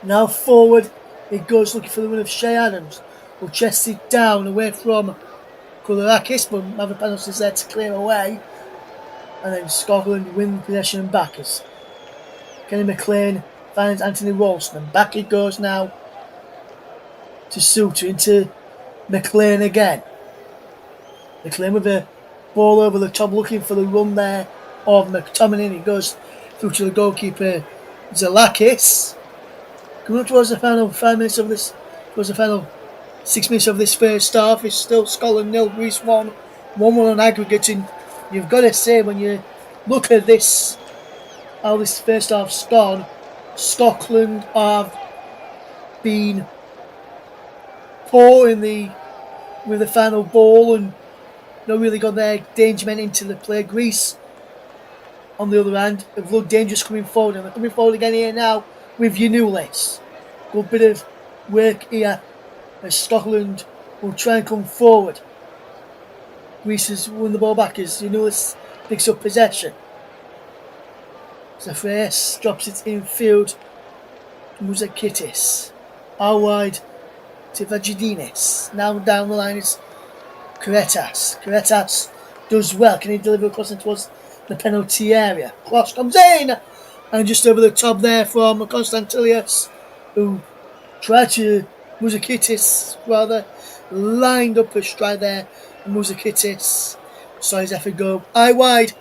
Now forward it goes, looking for the run of Shea Adams. Will chest it down away from Koulourakis, but Mavropanos is there to clear away. And then Scotland win possession back as Kenny McLean finds Anthony Ralston. And back it goes now to Suter, into McLean again. McLean with the ball over the top, looking for the run there of McTominay. It goes through to the goalkeeper Zalakis. Coming up towards the final 5 minutes of this, towards the final 6 minutes of this first half, it's still Scotland 0, Greece 1, 1-1 on aggregate. And you've got to say, when you look at this, how this first half's gone, Scotland have been poor with the final ball and not really got their danger men into the play. Greece, on the other hand, have looked dangerous coming forward, and they're coming forward again here now with Giannoulis. Good bit of work here as Scotland will try and come forward. Greece has won the ball back as Giannoulis picks up possession. Zafreas drops it in field to Mouzakitis. Out wide to Vagidinis. Now down the line is Karetas. Karetas does well. Can he deliver across and towards the penalty area? Cross comes in! And just over the top there from Konstantinos, who tried to, Mouzakitis rather, lined up a stride there. Mouzakitis saw his effort go eye wide,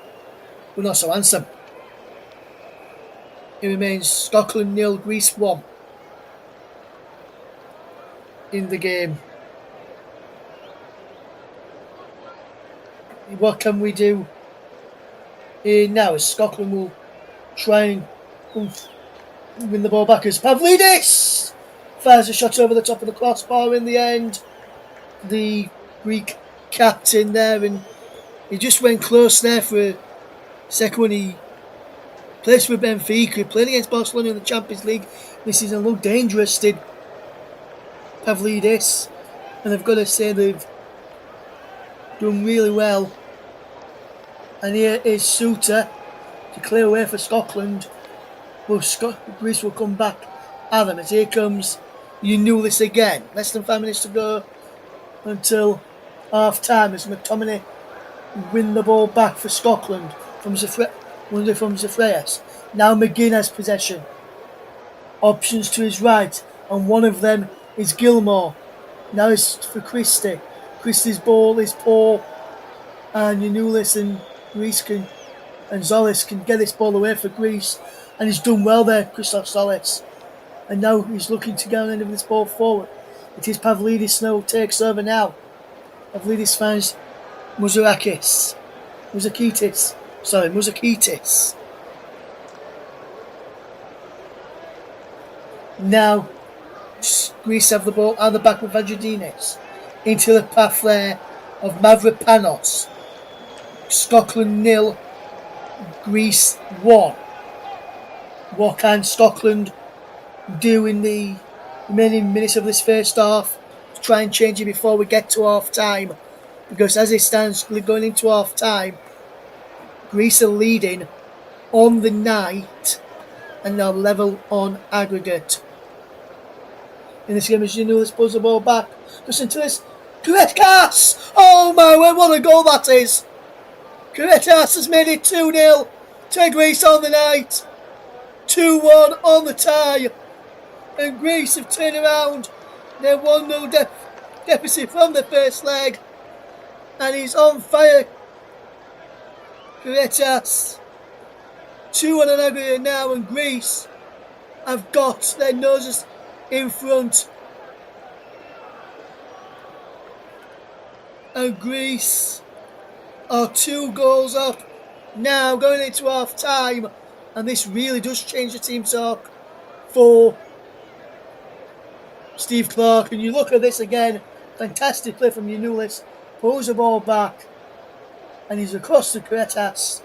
but not so handsome. It remains Scotland 0, Greece 1 in the game. What can we do here now? As Scotland will try and win the ball back as Pavlidis fires a shot over the top of the crossbar. In the end, the Greek captain there, and he just went close there for a second when he plays for Benfica. He played against Barcelona in the Champions League this season. Looked dangerous, did Pavlidis, and I've got to say they've done really well. And here is Suter to clear away for Scotland. Well, Greece will come back at them as here comes Giannoulis again. Less than 5 minutes to go until half time as McTominay win the ball back for Scotland from Zafreas. Now McGinn has possession. Options to his right, and one of them is Gilmore. Now it's for Christie. Christie's ball is poor, and Giannoulis and Greece and Zolis can get this ball away for Greece, and he's done well there, Christoph Zolis. And now he's looking to get on the end of this ball forward. It is Pavlidis now takes over now. Pavlidis finds Mouzakitis. Now Greece have the ball at the back with Vagidinis into the path there of Mavropanos. Scotland 0, Greece 1. What can Scotland do in the remaining minutes of this first half to try and change it before we get to half time? because as it stands going into half time, Greece are leading on the night and now level on aggregate. In this game, as you know, let's pulls the ball back. Just into this. Kuretas! Oh my word, what a goal that is! Kuretas has made it 2-0 to Greece on the night. 2-1 on the tie. And Greece have turned around their 1-0 deficit from the first leg. And he's on fire. Kuretas. 2-1 on aggregate now, and Greece have got their noses in front. And Greece are 2 goals up now going into half time, and this really does change the team talk for Steve Clarke. And you look at this again, fantastic play from Yanulis, pulls the ball back and he's across the Kuretas.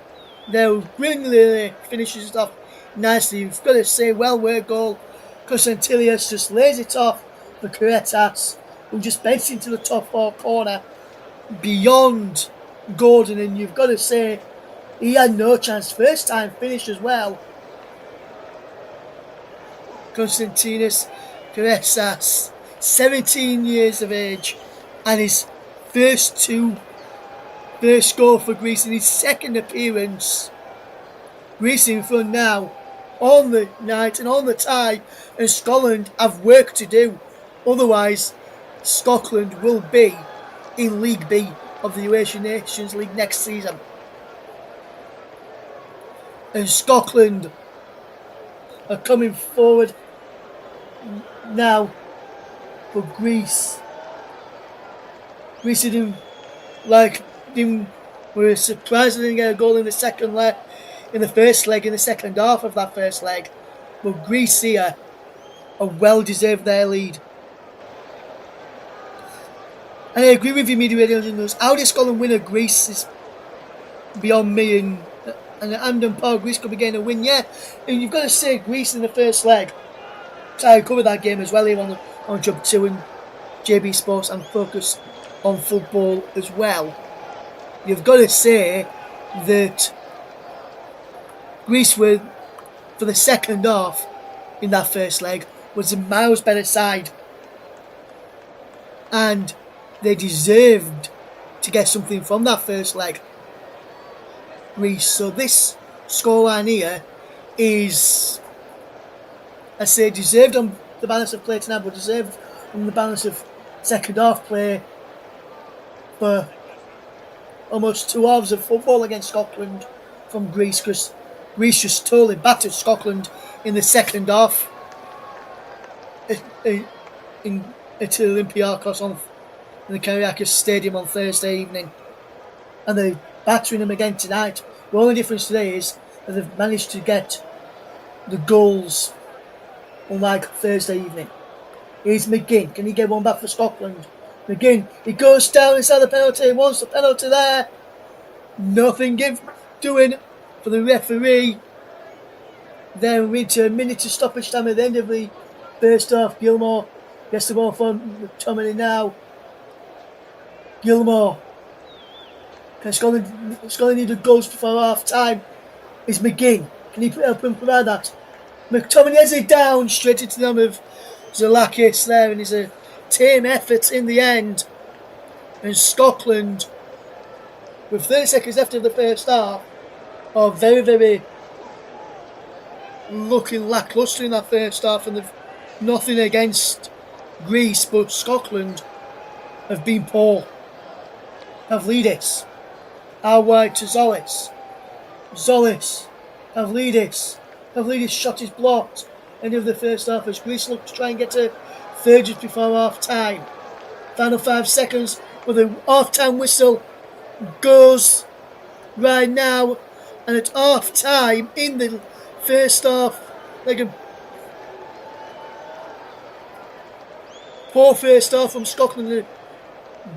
Now brilliantly finishes it off nicely. You've got to say, well worked goal. Konstantilias just lays it off for Kuretas, who just bends into the top 4 corner beyond Gordon, and you've got to say he had no chance. First time finish as well. Konstantinos Kuretas, 17 years of age, and his first goal for Greece in his second appearance. Greece in front now on the night and on the tie, and Scotland have work to do. Otherwise, Scotland will be in League B of the UEFA Nations League next season. And Scotland are coming forward now for Greece. Greece were surprised they didn't get a goal in the second leg, in the second half of that first leg. But Greece here are well deserved their lead. And I agree with you, media radio journalists. How did Scotland win at Greece is beyond me. And at Hampden Park, Greece could be getting a win, yeah. And you've got to say Greece in the first leg. So I covered that game as well here on Job 2 and JB Sports, and focus on football as well. You've got to say that Greece were, for the second half in that first leg, was a miles better side. And they deserved to get something from that first leg, Greece. So this scoreline here is, I say, deserved on the balance of play tonight, but deserved on the balance of second half play for almost 2 hours of football against Scotland from Greece, because Greece just totally battered Scotland in the second half at Olympiakos in the Kyriakos Stadium on Thursday evening, and they're battering them again tonight. The only difference today is that they've managed to get the goals, unlike Thursday evening. Here's McGinn. Can he get one back for Scotland? McGinn, he goes down inside the penalty. He wants the penalty there. Nothing doing for the referee. Then we're into a minute of stoppage time at the end of the first half. Gilmore gets the ball from McTominay now. Gilmore. Can Scotland need a goal before half time? Is McGinn. Can he help him provide that? McTominay has it down straight into the arm of Zalakis there, and it's a team effort in the end. And Scotland, with 30 seconds left of the first half, are very, very looking lacklustre in that first half, and they've nothing against Greece, but Scotland have been poor. Pavlidis, out wide to Zolis. Pavlidis shot is blocked. End of the first half as Greece look to try and get to third just before half time. Final 5 seconds with a half time whistle goes right now, and at half time in the first half, like a poor first half from Scotland.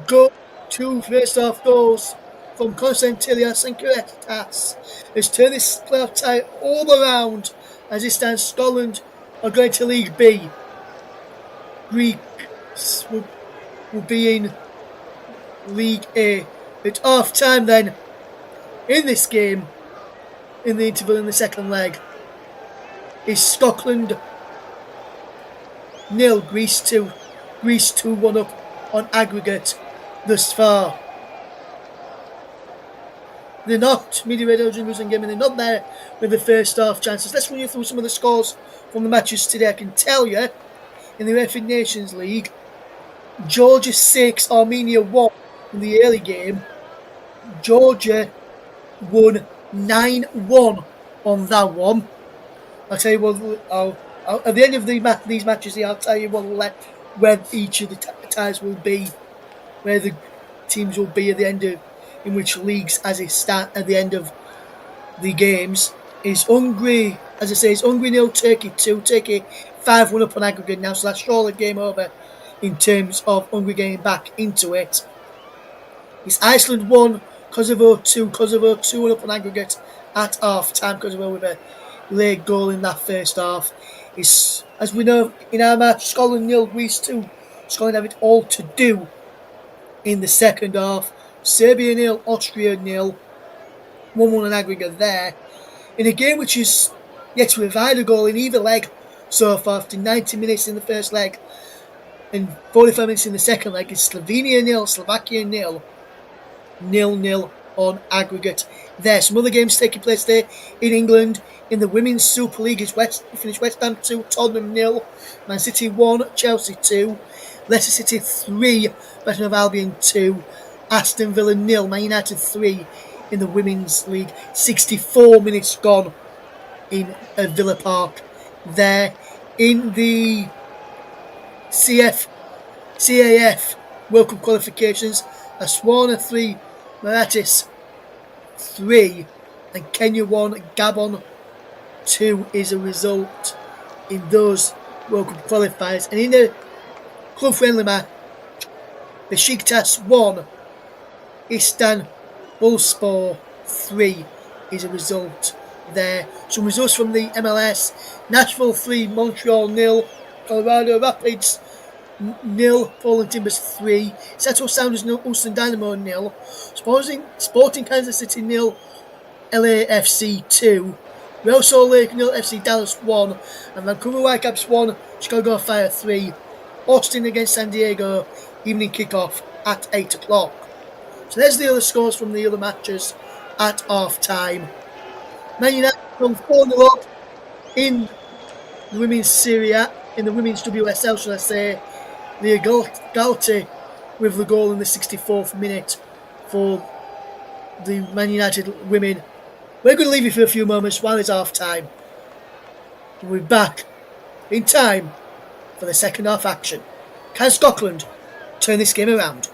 Go 2 first half goals from Konstantilias and Kuretas has turned this playoff tie all around. As it stands, Scotland are going to League B. Greece will be in League A. At half time then, in this game, in the interval in the second leg, is Scotland 0, Greece 2. Greece 2-1 up on aggregate thus far. They're not, Media Radio Losing Game, and they're not there with the first half chances. Let's run you through some of the scores from the matches today. I can tell you, in the UEFA Nations League, Georgia 6, Armenia 1 in the early game. Georgia won 9-1 on that one. I'll tell you what, at the end of these matches, I'll tell you when each of the ties will be, where the teams will be at the end of, in which leagues as it start at the end of the games. Is Hungary, as I say, is Hungary 0, Turkey 2, Turkey 5-1 up on aggregate now, so that's surely game over in terms of Hungary getting back into it. It's Iceland 1, Kosovo 2, Kosovo 2-1 up on aggregate at half time, Kosovo with a late goal in that first half. It's, as we know in our match, Scotland 0, Greece 2. Scotland have it all to do in the second half. Serbia 0, Austria 0. 1-1 on aggregate there. In a game which is yet to have had a goal in either leg so far, after 90 minutes in the first leg and 45 minutes in the second leg, is Slovenia 0, Slovakia 0. 0-0 on aggregate there. Some other games taking place there in England. In the Women's Super League, is finished West Ham 2, Tottenham 0, Man City 1, Chelsea 2, Leicester City 3, Brighton of Albion 2, Aston Villa 0, Man United 3 in the Women's League. 64 minutes gone in Villa Park there. In the CAF World Cup qualifications, Aswana 3, Mauritius 3, and Kenya 1, Gabon 2 is a result in those World Cup qualifiers. And in the club friendly match, Besiktas 1, Istanbulspor 3 is a result there. Some results from the MLS: Nashville 3, Montreal 0, Colorado Rapids 0, Portland Timbers 3, Seattle Sounders 0, Houston Dynamo 0, Sporting Kansas City 0, LAFC 2, Real Salt Lake 0, FC Dallas 1, and Vancouver Whitecaps 1, Chicago Fire 3. Austin against San Diego, evening kickoff at 8 o'clock. So there's the other scores from the other matches at half time. Man United from 4-0 up in the women's Serie A, in the women's WSL, shall I say. Leah Galti with the goal in the 64th minute for the Man United women. We're going to leave you for a few moments while it's half time. We'll be back in time for the second half action. Can Scotland turn this game around?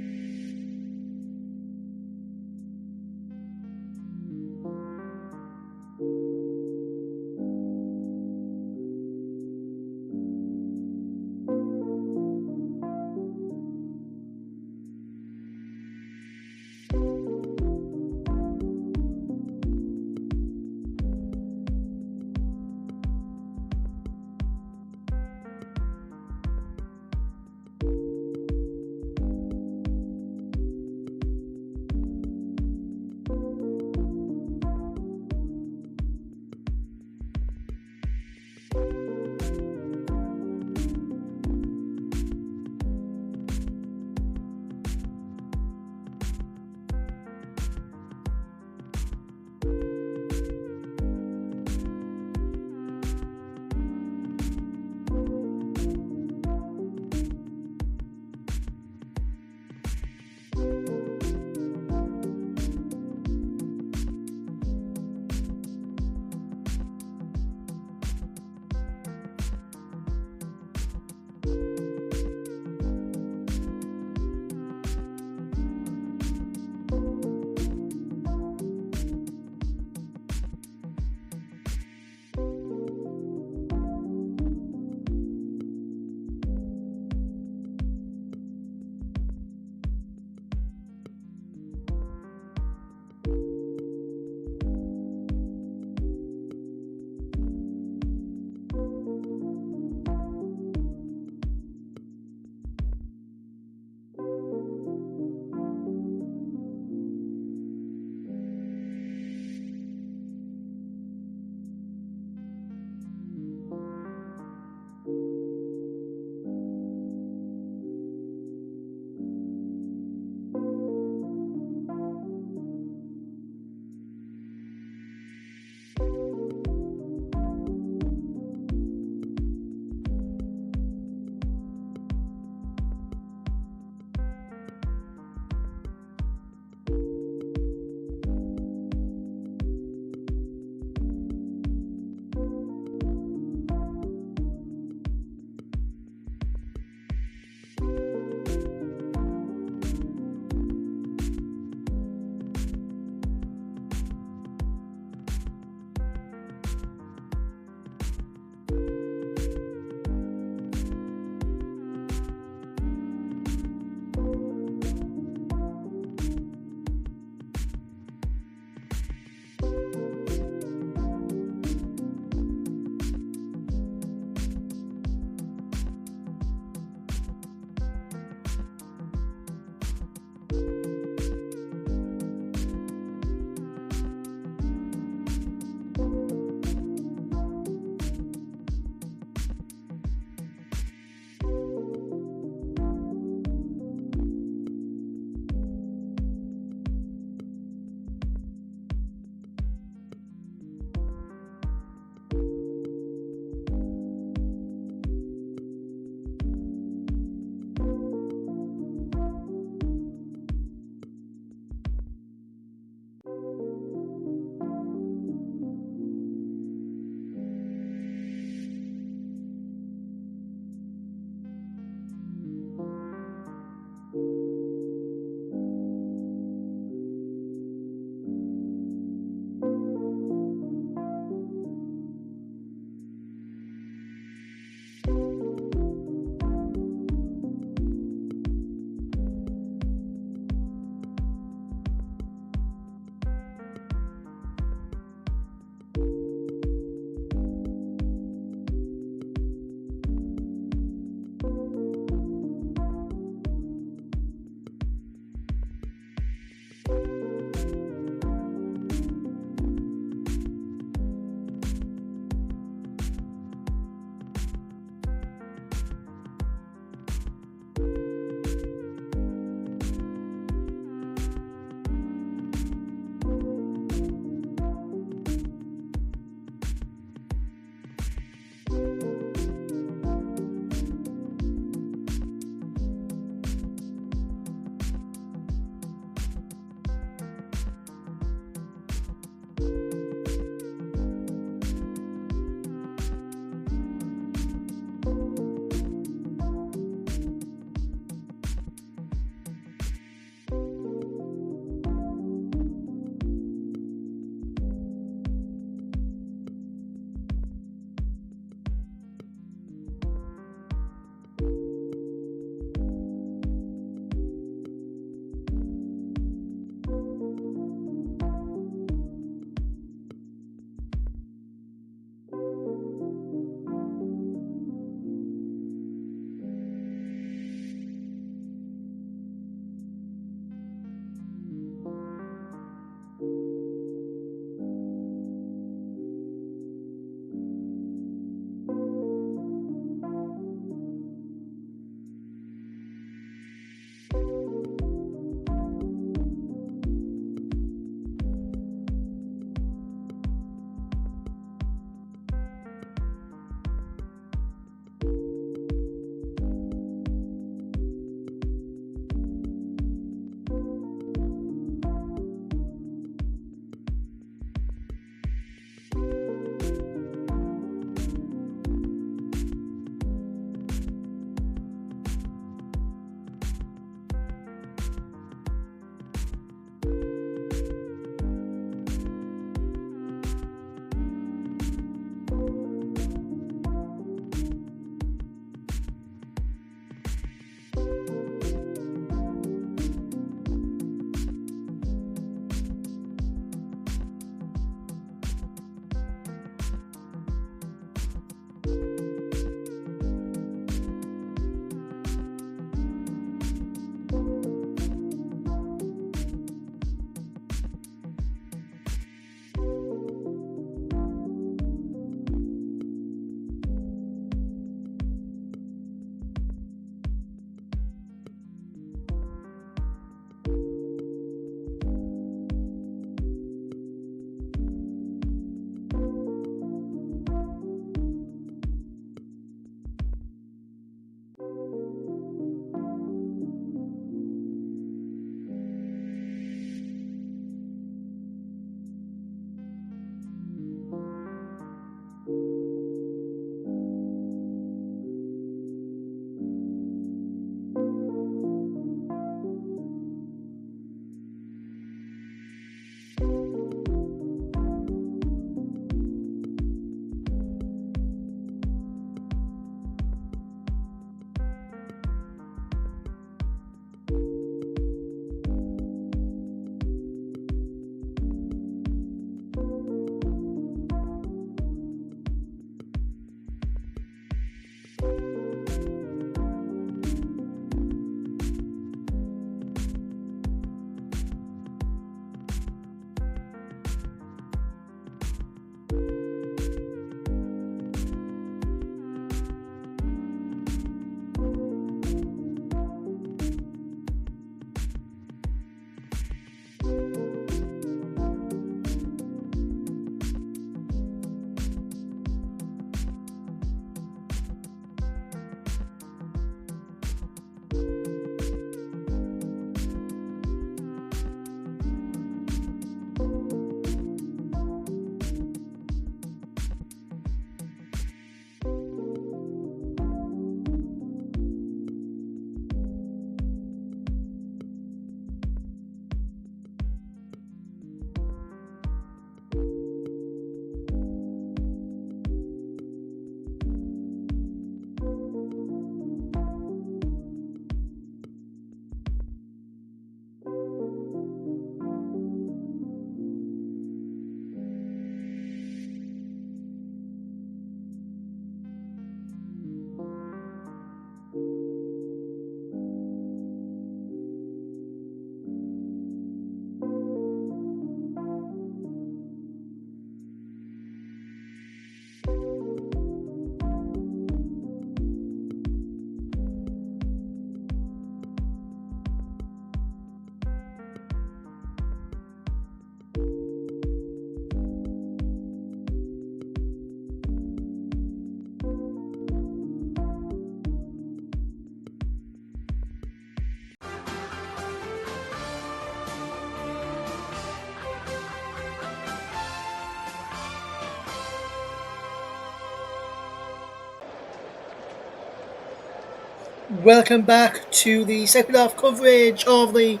Welcome back to the second half coverage of the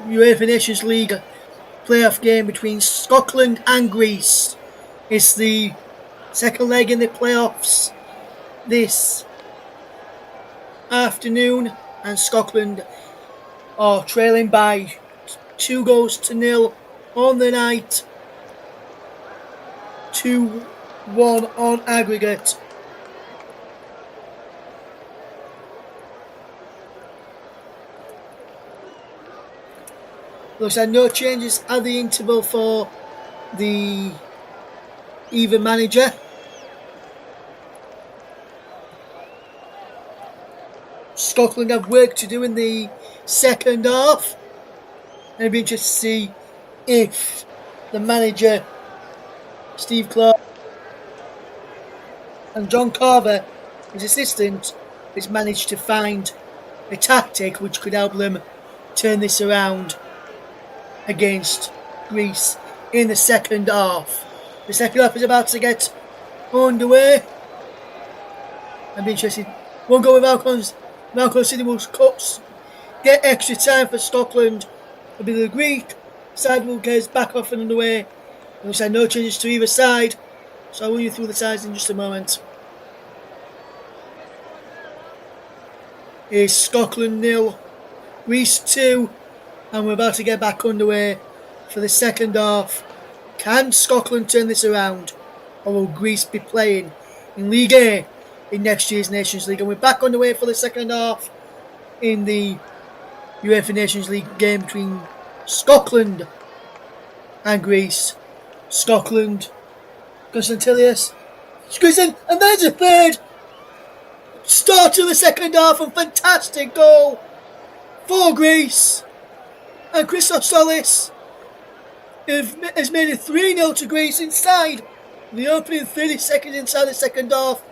UEFA Nations League Play-Off game between Scotland and Greece. It's the second leg in the playoffs this afternoon, and Scotland are trailing by 2-0 on the night, 2-1 on aggregate. Looks like no changes at the interval for the either manager. Scotland have work to do in the second half. And it'll be interesting to see if the manager, Steve Clark, and John Carver, his assistant, has managed to find a tactic which could help them turn this around against Greece in the second half. The second half is about to get underway. I'd be interested. Won't go with Malcolm City will get extra time for Scotland. It'll be the Greek side will get back off and underway. Looks like no changes to either side. So I'll run you through the sides in just a moment. It's Scotland 0, Greece 2. And we're about to get back underway for the second half. Can Scotland turn this around, or will Greece be playing in League A in next year's Nations League? And we're back underway for the second half in the UEFA Nations League game between Scotland and Greece. Scotland, Constantilius, squeezing, and there's a third. Start to the second half, and fantastic goal for Greece. And Christos Solis has made it 3-0 to Greece inside the opening 30 seconds inside the second half.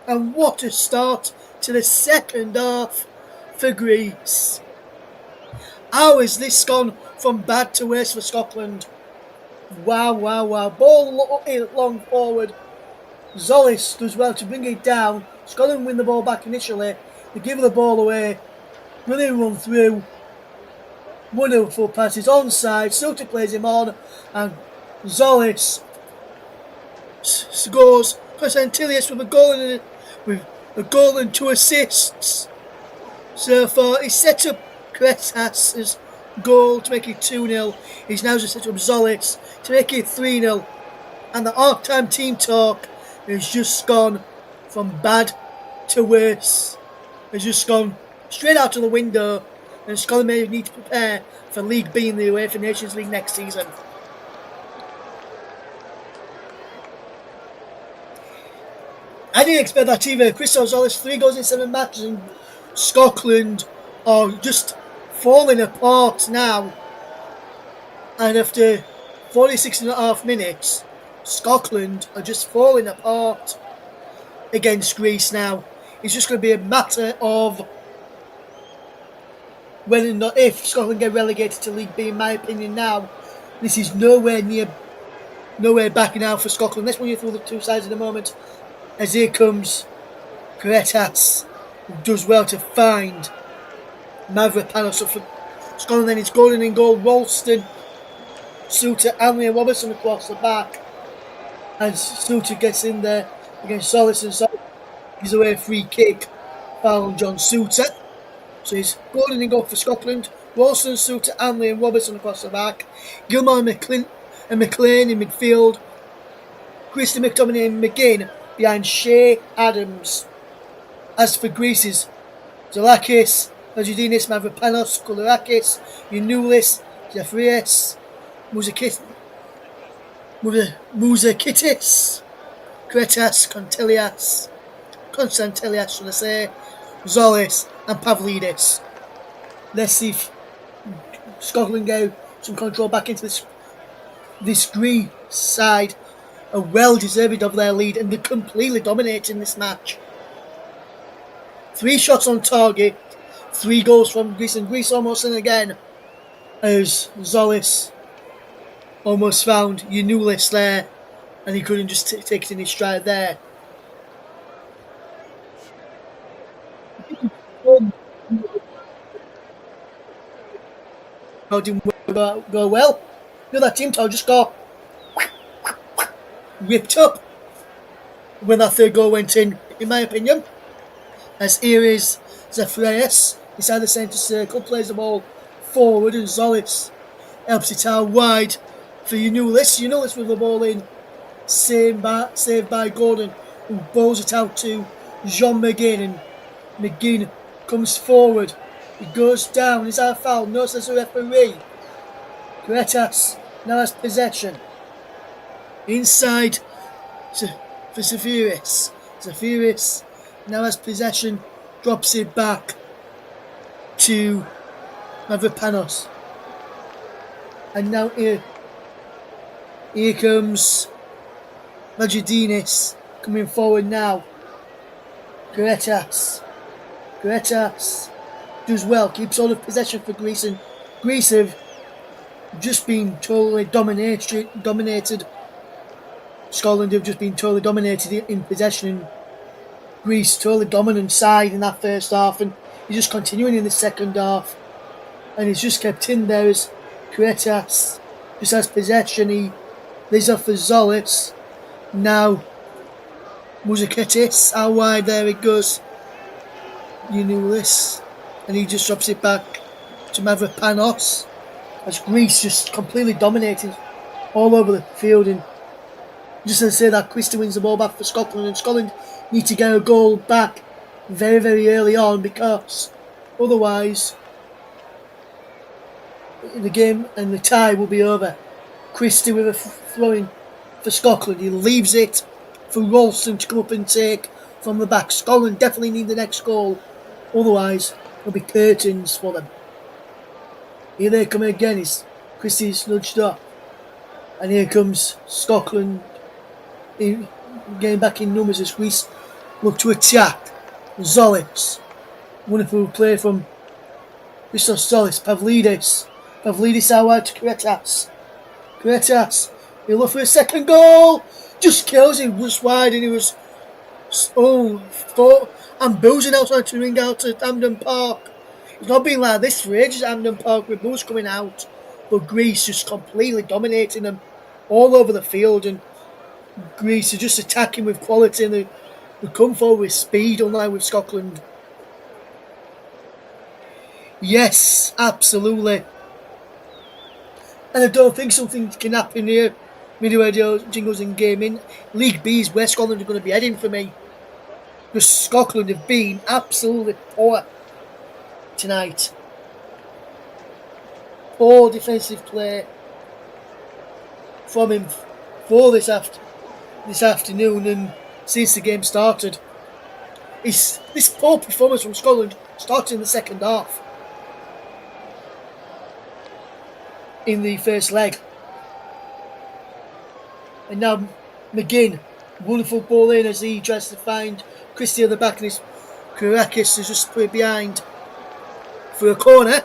And what a start to the second half for Greece. How has this gone from bad to worse for Scotland? Wow. Ball long forward. Zolis does well to bring it down. Scotland win the ball back initially. They give the ball away. Brilliant run through. Wonderful passes onside. Suter plays him on, and Zolis scores. Constantilius with a goal and 2 assists. So far, he set up Kretas's goal to make it 2-0. He's now just set up Zolis to make it 3-0. And the half-time team talk has just gone from bad to worse. It's just gone straight out of the window. And Scotland may need to prepare for League B in the UEFA Nations League next season. I didn't expect that either. Christos Zolis, 3 goals in 7 matches, and Scotland are just falling apart now. And after 46.5 minutes, Scotland are just falling apart against Greece now. It's just going to be a matter of whether or not, if Scotland get relegated to League B, in my opinion now, this is nowhere backing out for Scotland. Let's run you through the two sides in a moment. As here comes Kretas, who does well to find Mavropanos up for Scotland. Then it's Gordon in goal, Ralston, Suter, Hanley and Robertson across the back. And Suter gets in there against Solis, and Solis gives away a free kick, foul on John Suter. So it's Gordon in goal for Scotland, Ralston, Suter, Hanley and Robertson across the back, Gilmore and McLean in midfield, Christie, McTominay and McGinn behind Shea Adams. As for Greece's, Zalakis, Vagidinis, Mavropanos, Koulourakis, Yanoulis, Zafrias, Mouzakitis, Kretas, Constantilias, should I say, Zolis and Pavlidis. Let's see if Scotland get some control back into this Greece side are well deserved of their lead, and they're completely dominating this match. 3 shots on target, 3 goals from Greece, and Greece almost in again as Zolis almost found Yanoulis there, and he couldn't just take it in his stride there. How didn't go well? You know, that team toe just got ripped up when that third goal went in my opinion. As here is Zephyrius inside the centre circle, plays the ball forward, and Zolis helps it out wide for Unulis. Unulis with the ball in, saved by Gordon, who bowls it out to Jean McGinn, and McGinn comes forward. He goes down. Is that a foul? No, says the referee. Gretas now has possession. Inside for Zephyrius. Zephyrius now has possession, drops it back to Mavropanos. And now here comes Majedinis coming forward now. Gretas does well, keeps all of possession for Greece, and Greece have just been totally dominated. Scotland have just been totally dominated in possession. Greece totally dominant side in that first half, and he's just continuing in the second half, and he's just kept in there as Kretas just has possession. He lays off for Zolis. Now Muziketis out wide, there it goes. Unulis, and he just drops it back to Mavropanos as Greece just completely dominated all over the field. And just to say that Christie wins the ball back for Scotland, and Scotland need to get a goal back very, very early on, because otherwise the game and the tie will be over. Christie with a throw-in for Scotland. He leaves it for Ralston to come up and take from the back. Scotland definitely need the next goal, otherwise there'll be curtains for them. Here they come again. Christie's nudged up, and here comes Scotland getting back in numbers as Greece look to attack. Zolis, wonderful play from Christos Zolis. Pavlidis out wide to Kretas, he'll look for a second goal, just kills him just wide, and he was and boozing outside to ring out at Hampden Park. It's not been like this for ages at Hampden Park with boos coming out, but Greece just completely dominating them all over the field, and Greece are just attacking with quality, and they come forward with speed, unlike with Scotland. Yes, absolutely. And I don't think something can happen here. Media radio, jingles and gaming. League B is where Scotland are going to be heading for me, because Scotland have been absolutely poor tonight. Poor defensive play from him for this afternoon, and since the game started. This poor performance from Scotland started in the second half, in the first leg. And now McGinn, wonderful ball in as he tries to find Christie at the back, and his Kourakis is just put it behind for a corner.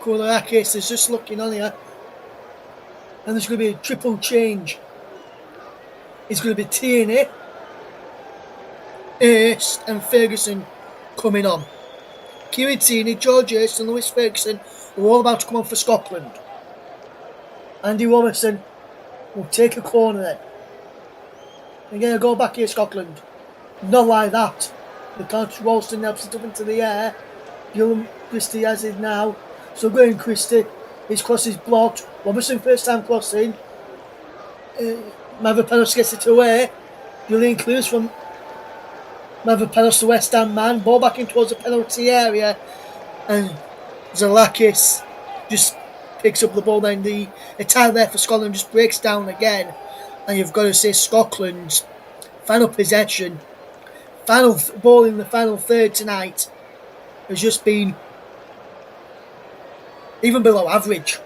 Kourakis is just looking on here, and there's going to be a triple change. It's going to be Tierney, Hurst and Ferguson coming on. Kieran Tierney, George Hurst and Lewis Ferguson are all about to come on for Scotland. Andy Robertson will take a corner then. And get a goal back here, Scotland. Not like that. The counter Ralston helps it up into the air. Gilliam Christie has it now. So going Christie. His cross is blocked. Robertson first time crossing. Mavropanos gets it away. Julian clears from Mavropanos, the West Ham man. Ball back in towards the penalty area. And Zalakis just picks up the ball. Then the attack there for Scotland just breaks down again. And you've got to say Scotland's final possession, final ball in the final third tonight has just been even below average.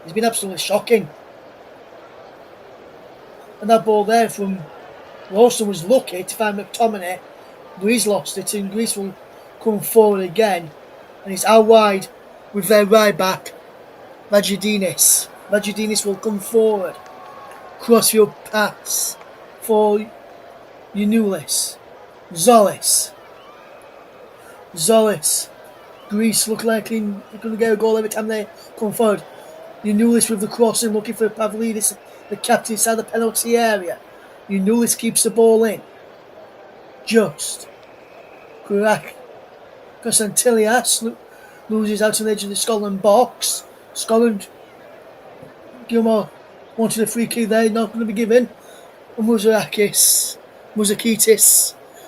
It's been absolutely shocking. And that ball there from Ralston was lucky to find McTominay, but he's lost it, and Greece will come forward again, and it's out wide with their right back, Majedinis. Majedinis will come forward. Crossfield pass for Unulis. Zolis Greece look like they're going to get a goal every time they come forward. Yanulis with the crossing, looking for Pavlidis, the captain inside the penalty area. Yanulis keeps the ball in. Just. Konstantilias loses out on the edge of the Scotland box. Scotland. Gilmore wanted a free kick there, not going to be given. And Muzakitis.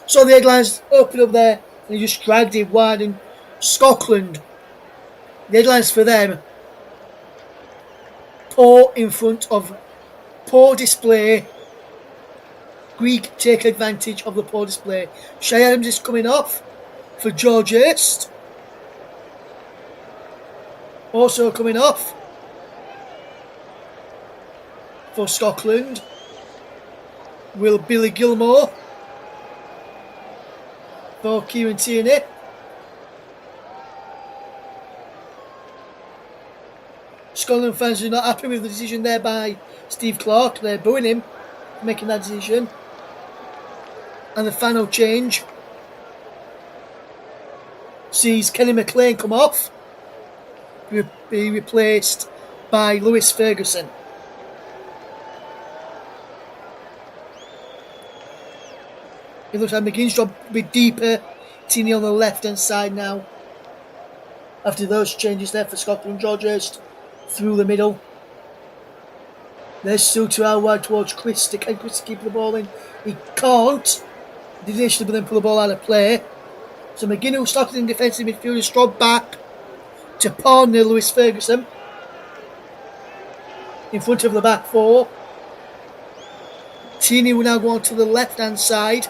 So the headlines open up there and he just dragged it wide. And Scotland, the headlines for them, poor in front of poor display. Greek take advantage of the poor display. Shay Adams is coming off for George Hurst. Also coming off for Scotland will Billy Gilmore for Kieran Tierney. Scotland fans are not happy with the decision there by Steve Clarke. They're booing him for making that decision. And the final change sees Kenny McLean come off, be replaced by Lewis Ferguson. It looks like McGinn's job a bit deeper. Tierney on the left hand side now. After those changes there for Scotland, George Hurst through the middle. There's Suter out wide towards Christie. Can Christie keep the ball in? He can't. He did initially, but then pull the ball out of play. So McGinn, who started in defensive midfield, is dropped back to partner Lewis Ferguson in front of the back four. Tierney will now go on to the left hand side.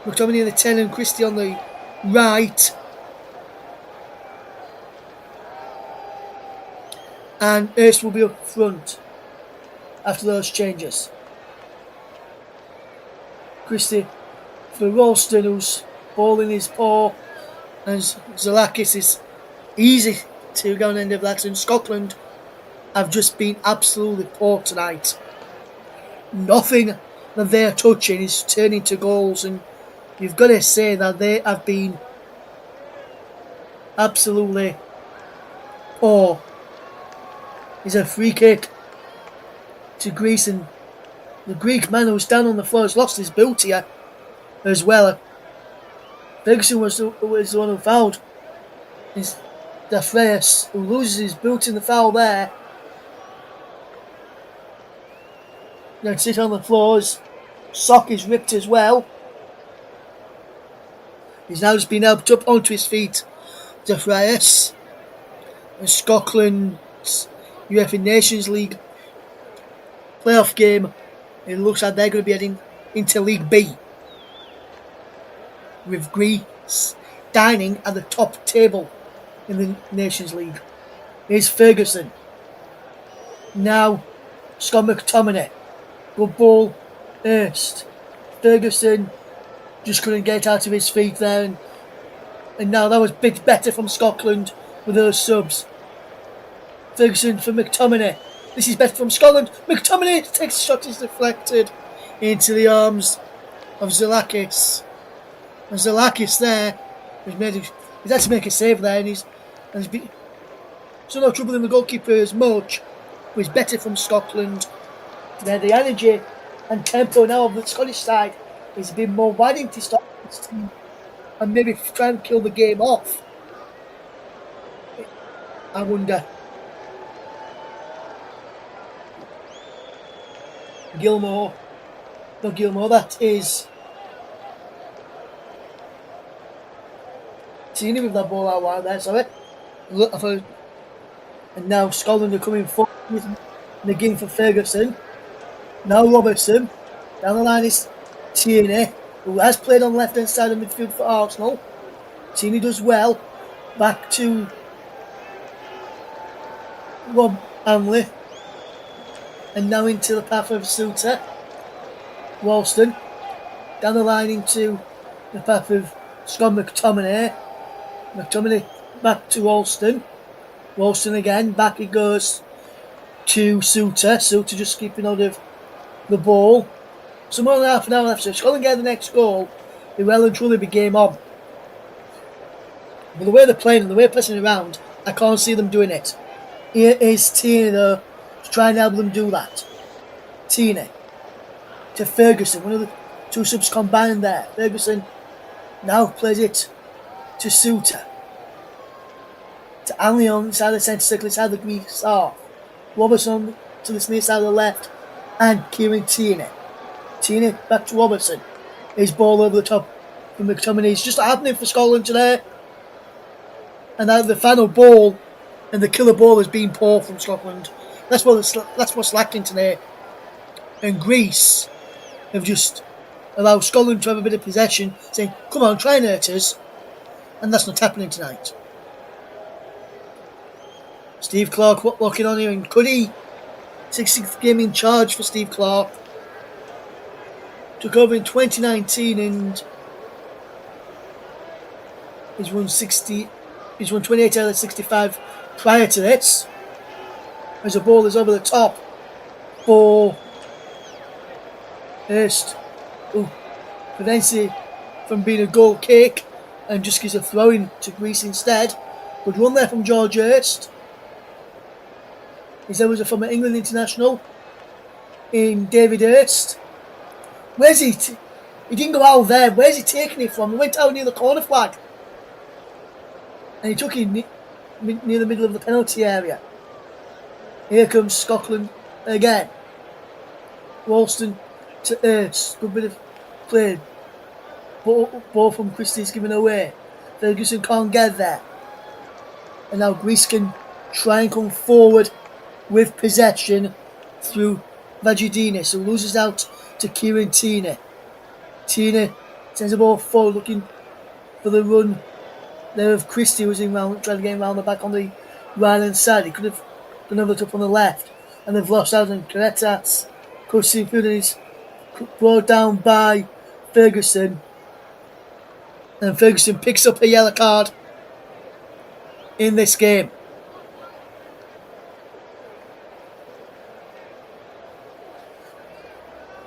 McTominay in the 10 and Christie on the right. And Hurst will be up front after those changes. Christie for Ralston, who's ball in his paw, and Zalakis is easy to go on the end of that. And Scotland have just been absolutely poor tonight. Nothing that they're touching is turning to goals, and you've got to say that they have been absolutely poor. Is a free kick to Greece, and the Greek man who's down on the floor has lost his boot here as well. Ferguson was the one who fouled. It's Dafreas who loses his boot in the foul there. Now sit on the floor. His sock is ripped as well. He's now just been helped up onto his feet. Dafreas. And Scotland's UEFA Nations League Play-Off game, it looks like they're going to be heading into League B, with Greece dining at the top table in the Nations League. Here's Ferguson. Now Scott McTominay. Good ball. Hurst. Ferguson just couldn't get out of his feet there, and now that was a bit better from Scotland with those subs. Ferguson for McTominay. This is better from Scotland. McTominay takes a shot, is deflected into the arms of Zalakis. And Zalakis there he's had to make a save there, and he's so no trouble in the goalkeeper as much, but he's better from Scotland. There, the energy and tempo now of the Scottish side is a bit more widening to stop this team and maybe try and kill the game off. I wonder. Gilmore, that is Tierney with that ball out wide there, sorry. And now Scotland are coming forward with McGinn for Ferguson. Now Robertson. Down the line is Tierney, who has played on the left hand side of midfield for Arsenal. Tierney does well. Back to Rob Hanley. And now into the path of Suter. Ralston. Down the line into the path of Scott McTominay. McTominay back to Ralston. Ralston again. Back it goes to Suter. Suter just keeping hold of the ball. So more than half an hour left. So if Scotland get the next goal, it will and truly be game on. But the way they're playing and the way they're pressing around, I can't see them doing it. Here is Tierney though, to try and help them do that. Tierney to Ferguson, one of the two subs combined there. Ferguson now plays it to Suter. To Allion inside the centre circle, inside the Greeks half. Robertson to the near side of the left. And Kieran Tierney. Tierney back to Robertson. His ball over the top from McTominay. It's just happening for Scotland today. And now the final ball and the killer ball has been poor from Scotland. That's what's lacking today. And Greece have just allowed Scotland to have a bit of possession, saying, come on, try and hurt us. And that's not happening tonight. Steve Clarke walking on here, and Cuddy, 16th game in charge for Steve Clarke. Took over in 2019 and he's won 28 out of 65 prior to this. As the ball is over the top for Hurst, who prevents it from being a goal kick and just gives a throw in to Greece instead. Good run there from George Hurst. He was a former England international in David Hurst. Where's he? He didn't go out there. Where's he taking it from? He went out near the corner flag. And he took it near the middle of the penalty area. Here comes Scotland again. Ralston to Hurst. Good bit of play. Ball from Christie's given away. Ferguson can't get there. And now Greece can try and come forward with possession through Vagidinis, who loses out to Kieran Tierney. Tierney sends the ball forward looking for the run there of Christie, who's trying to get around the back on the right hand side. He could have gone over the top on the left, and they've lost out, and Karetas cuts through, and he's brought down by Ferguson. And Ferguson picks up a yellow card in this game.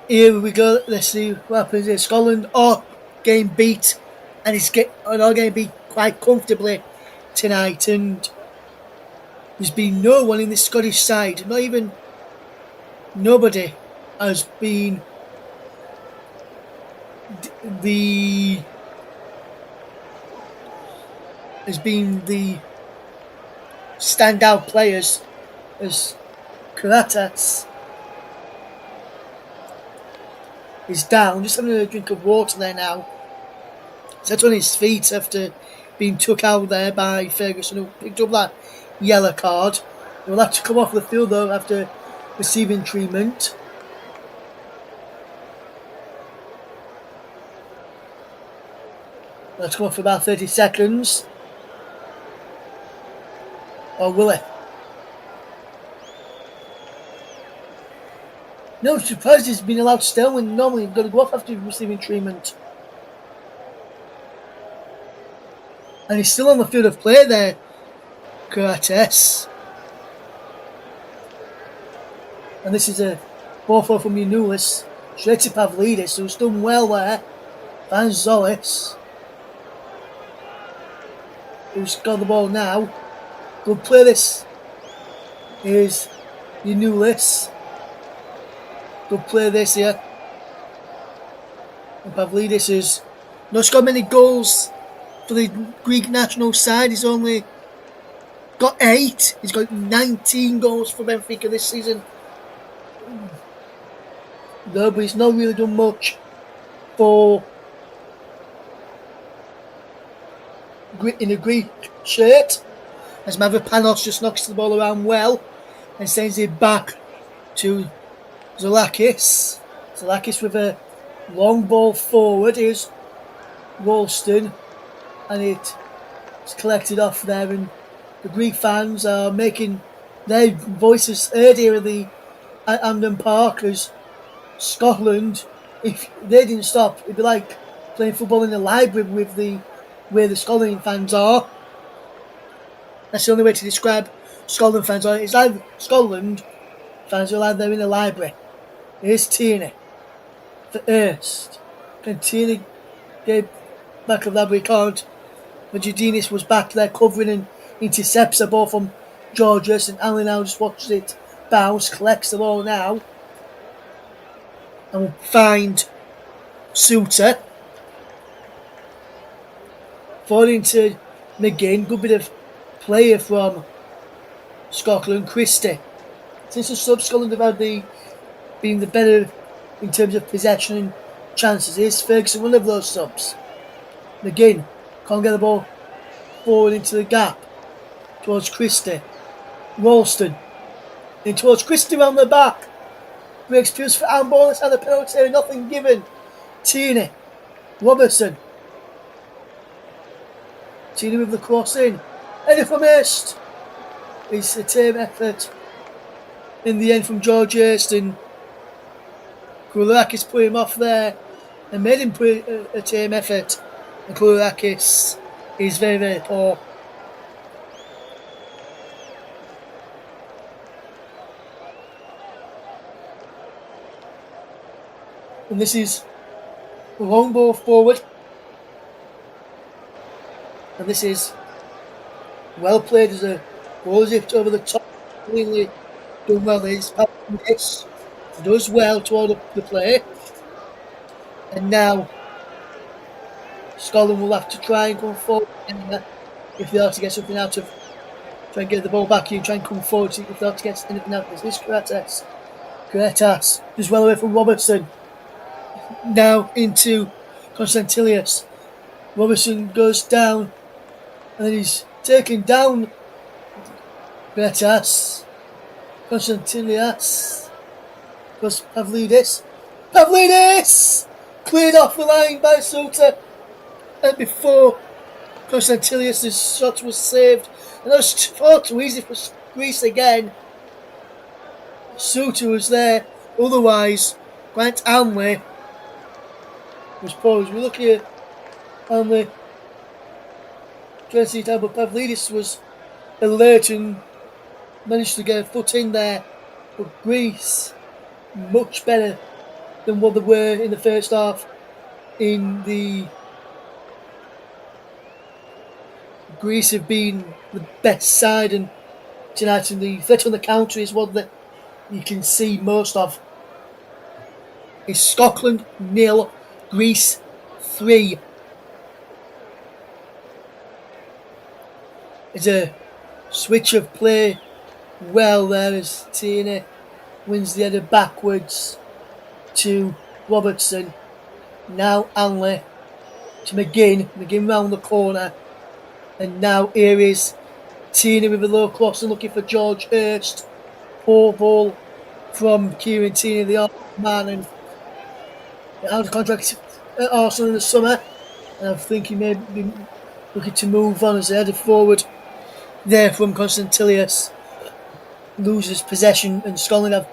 Here we go. Let's see what happens here. Scotland are getting beat, and are getting beat quite comfortably tonight. And there's been no one in the Scottish side, not even nobody, has been the standout players as Karatas is down. Just having a drink of water there now. Set on his feet after being took out there by Ferguson, who picked up that yellow card. He will have to come off the field though after receiving treatment. Let's come off for about 30 seconds. Or will it? No, I'm surprised he's been allowed to stay when normally you've got to go off after receiving treatment. And he's still on the field of play there, Karates. And this is a ball throw from Yanulis. Straight to Pavlidis, who's done well there. Van Zolis, who's got the ball now. Good play this. Here's Yanulis. Good play this here. And Pavlidis has not scored many goals for the Greek national side. He's only got 8. He's got 19 goals for Benfica this season. No, but he's not really done much for in a Greek shirt. As Mavropanos just knocks the ball around well and sends it back to Zalakis. Zalakis with a long ball forward. Here's Ralston, and it's collected off there, and the Greek fans are making their voices heard here at Hampden Park as Scotland, if they didn't stop, it'd be like playing football in the library with the way the Scotland fans are. That's the only way to describe Scotland fans. It's like Scotland fans are like they're in the library. Here's Tierney for Hurst. Can Tierney get back of that? But he can't. Vagidinis was back there covering and intercepts the ball from Georges, and Ali now just watches it bounce, collects the ball now, and will find Suter. Falling to McGinn, good bit of player from Scotland, Christie. Since the sub, Scotland have been the better in terms of possession and chances. Is Ferguson one of those subs? McGinn can't get the ball forward into the gap towards Christie. Ralston in towards Christie round the back. Breaks Pierce for handball. It's had a penalty, nothing given. Tierney, Robertson. Tierney with the cross in. Anything missed. It's a team effort in the end from George Hurst, Koulourakis put him off there and made him put a team effort, and Koulourakis is very, very poor. And this is a long ball forward, and this is well played as a ball zipped over the top. Really done well. This does well toward the play, and now Scotland will have to try and come forward if they are to get something out of. Try and get the ball back in, try and come forward if they are to get anything out of this. This is Kretas does well away from Robertson. Now into Constantilius. Robertson goes down, and then he's taken down. Kretas. Constantilius. Goes Pavlidis. Pavlidis! Cleared off the line by Suter. And before Constantilius' shot was saved. And that was far too easy for Greece again. Suter was there. Otherwise, Grant Hanley was poor. As we look here, Hanley trying to see it out, but Pavlidis was alert and managed to get a foot in there. But Greece, much better than what they were in the first half. Greece have been the best side, and tonight in the threat on the counter is what that you can see most of. It's Scotland 0, Greece 3. It's a switch of play well there as Tierney wins the header backwards to Robertson. Now Hanley to McGinn. McGinn round the corner. And now here is Tierney with a low cross and looking for George Hurst. Poor ball from Kieran Tierney, the Arsenal man, and out of contract at Arsenal in the summer. And I think he may be looking to move on as they headed forward there from Constantilius. Loses possession, and Scotland have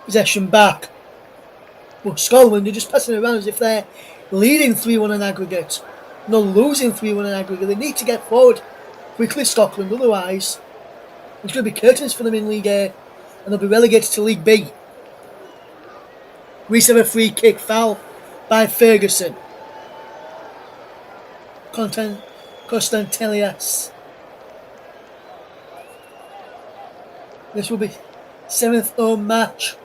possession back. But Scotland are just passing it around as if they're leading 3-1 in aggregate, not losing 3-1 in aggregate. They need to get forward quickly, Scotland, otherwise it's going to be curtains for them in League A, and they'll be relegated to League B. Greece have a free kick, foul by Ferguson. Constantilius. This will be 7th home match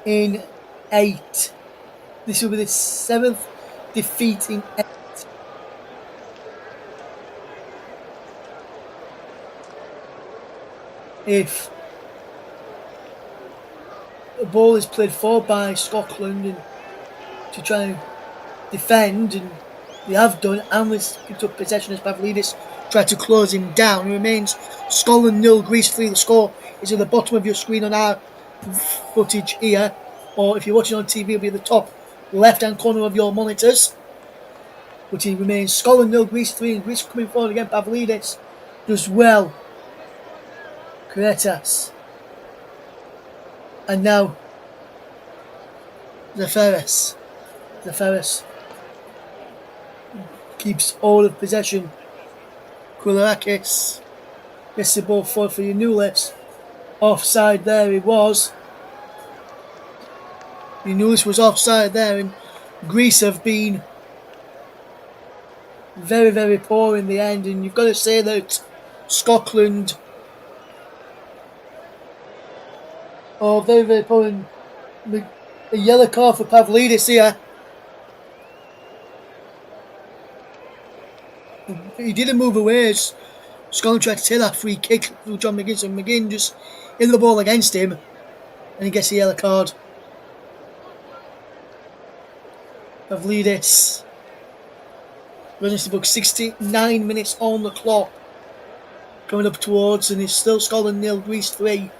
in 8. This will be the 7th defeat in 8. If the ball is played forward by Scotland and to try and defend, and they have done, Hanley's picked up possession as Pavlidis tried to close him down. It remains Scotland 0, Greece 3. The score is at the bottom of your screen on our footage here, or if you're watching on TV, it'll be at the top left hand corner of your monitors. But it remains Scotland 0, Greece 3, and Greece coming forward again. Pavlidis does well. Kretas. And now Zafaris. Zafaris keeps all of possession. Koulourakis gets the ball forward for Giannoulis. Offside there he was. Giannoulis was offside there, and Greece have been very, very poor in the end, and you've got to say that Scotland are very, very poor. And a yellow card for Pavlidis here. He didn't move away as Scotland tried to take that free kick through John McGinn, so McGinn just hit the ball against him, and he gets a yellow card. Pavlidis runs to book 69 minutes on the clock. Coming up towards, and it's still Scotland 0, Greece 3,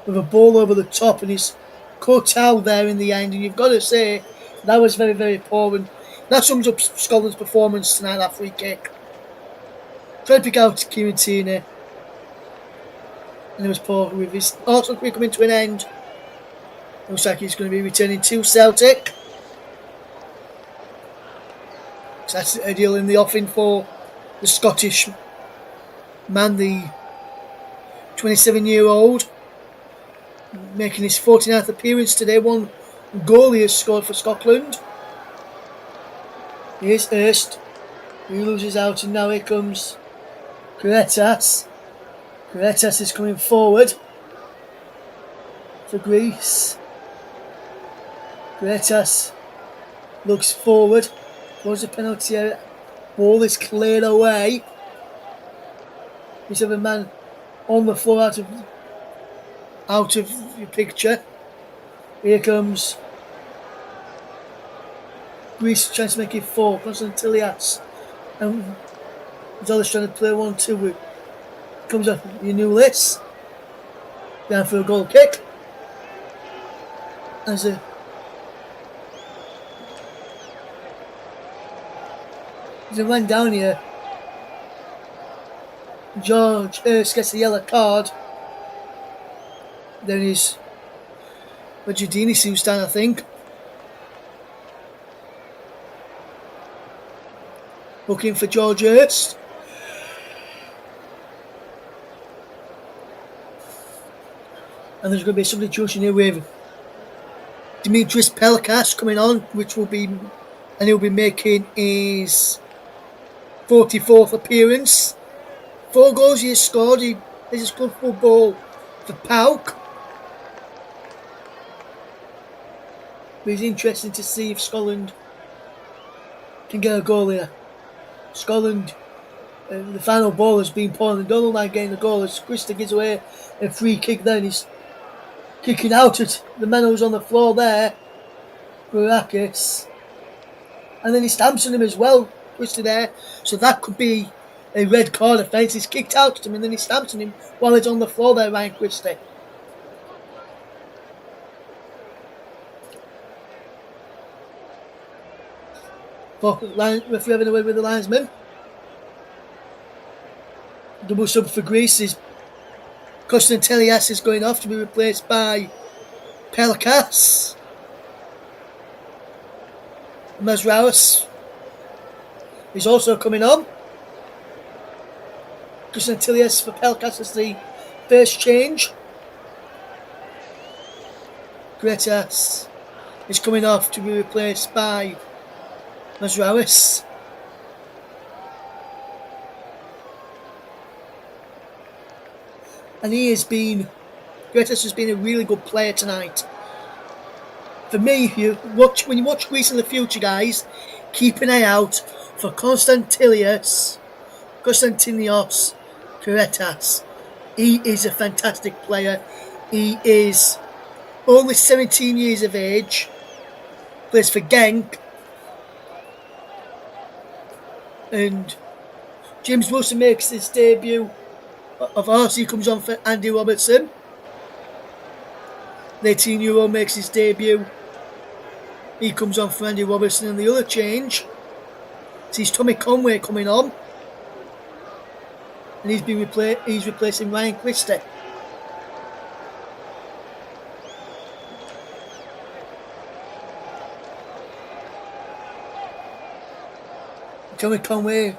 with a ball over the top, and he's cut out there in the end. And you've got to say that was very, very poor, and that sums up Scotland's performance tonight. That free kick. Tried to pick out Kieran Tierney, and it was poor. With his Arsenal career coming to an end, looks like he's going to be returning to Celtic. So that's a deal in the offing for the Scottish man, the 27-year-old, making his 49th appearance today. One goal he has scored for Scotland. Here's Hurst. He loses out, and now here comes Kretas. Kretas is coming forward for Greece. Kretas looks forward. Throws a penalty area. Ball is cleared away. He's have a man on the floor out of your picture. Here comes Greece trying to make it 4. Konstantilias. And Zolis trying to play 1-2 with. Comes up your new list. Down for a goal kick. There's a man down here. George Hurst gets a yellow card. Then he's Giardini seems down, I think. Looking for George Hurst. And there's going to be a substitution here with Dimitris Pelkas coming on, which will be, and he'll be making his 44th appearance. 4 goals he has scored. He has his club football for PAOK. But it's interesting to see if Scotland can get a goal here. Scotland, the final ball has been poor, and they don't like getting the goal as Christie gives away a free kick there, and he's kicking out at the man who's on the floor there, Burakis. And then he stamps on him as well, Christie there, so that could be a red card offence. He's kicked out at him and then he stamps on him while he's on the floor there, Ryan Christie. Referee having away with the linesman. Double sub for Greece is Konstantilias is going off to be replaced by Pelkas. Mazraoui is also coming on. Konstantilias for Pelkas as the first change. Kretas is coming off to be replaced by Mazraoui. And Kretas has been a really good player tonight. For me, when you watch Greece in the future, guys, keep an eye out for Konstantinios Kretas. He is a fantastic player. He is only 17 years of age. Plays for Genk. And James Wilson makes his debut. Of course, he comes on for Andy Robertson. The 18-year-old makes his debut. He comes on for Andy Robertson, and the other change sees Tommy Conway coming on, and he's replacing Ryan Christie. Tommy Conway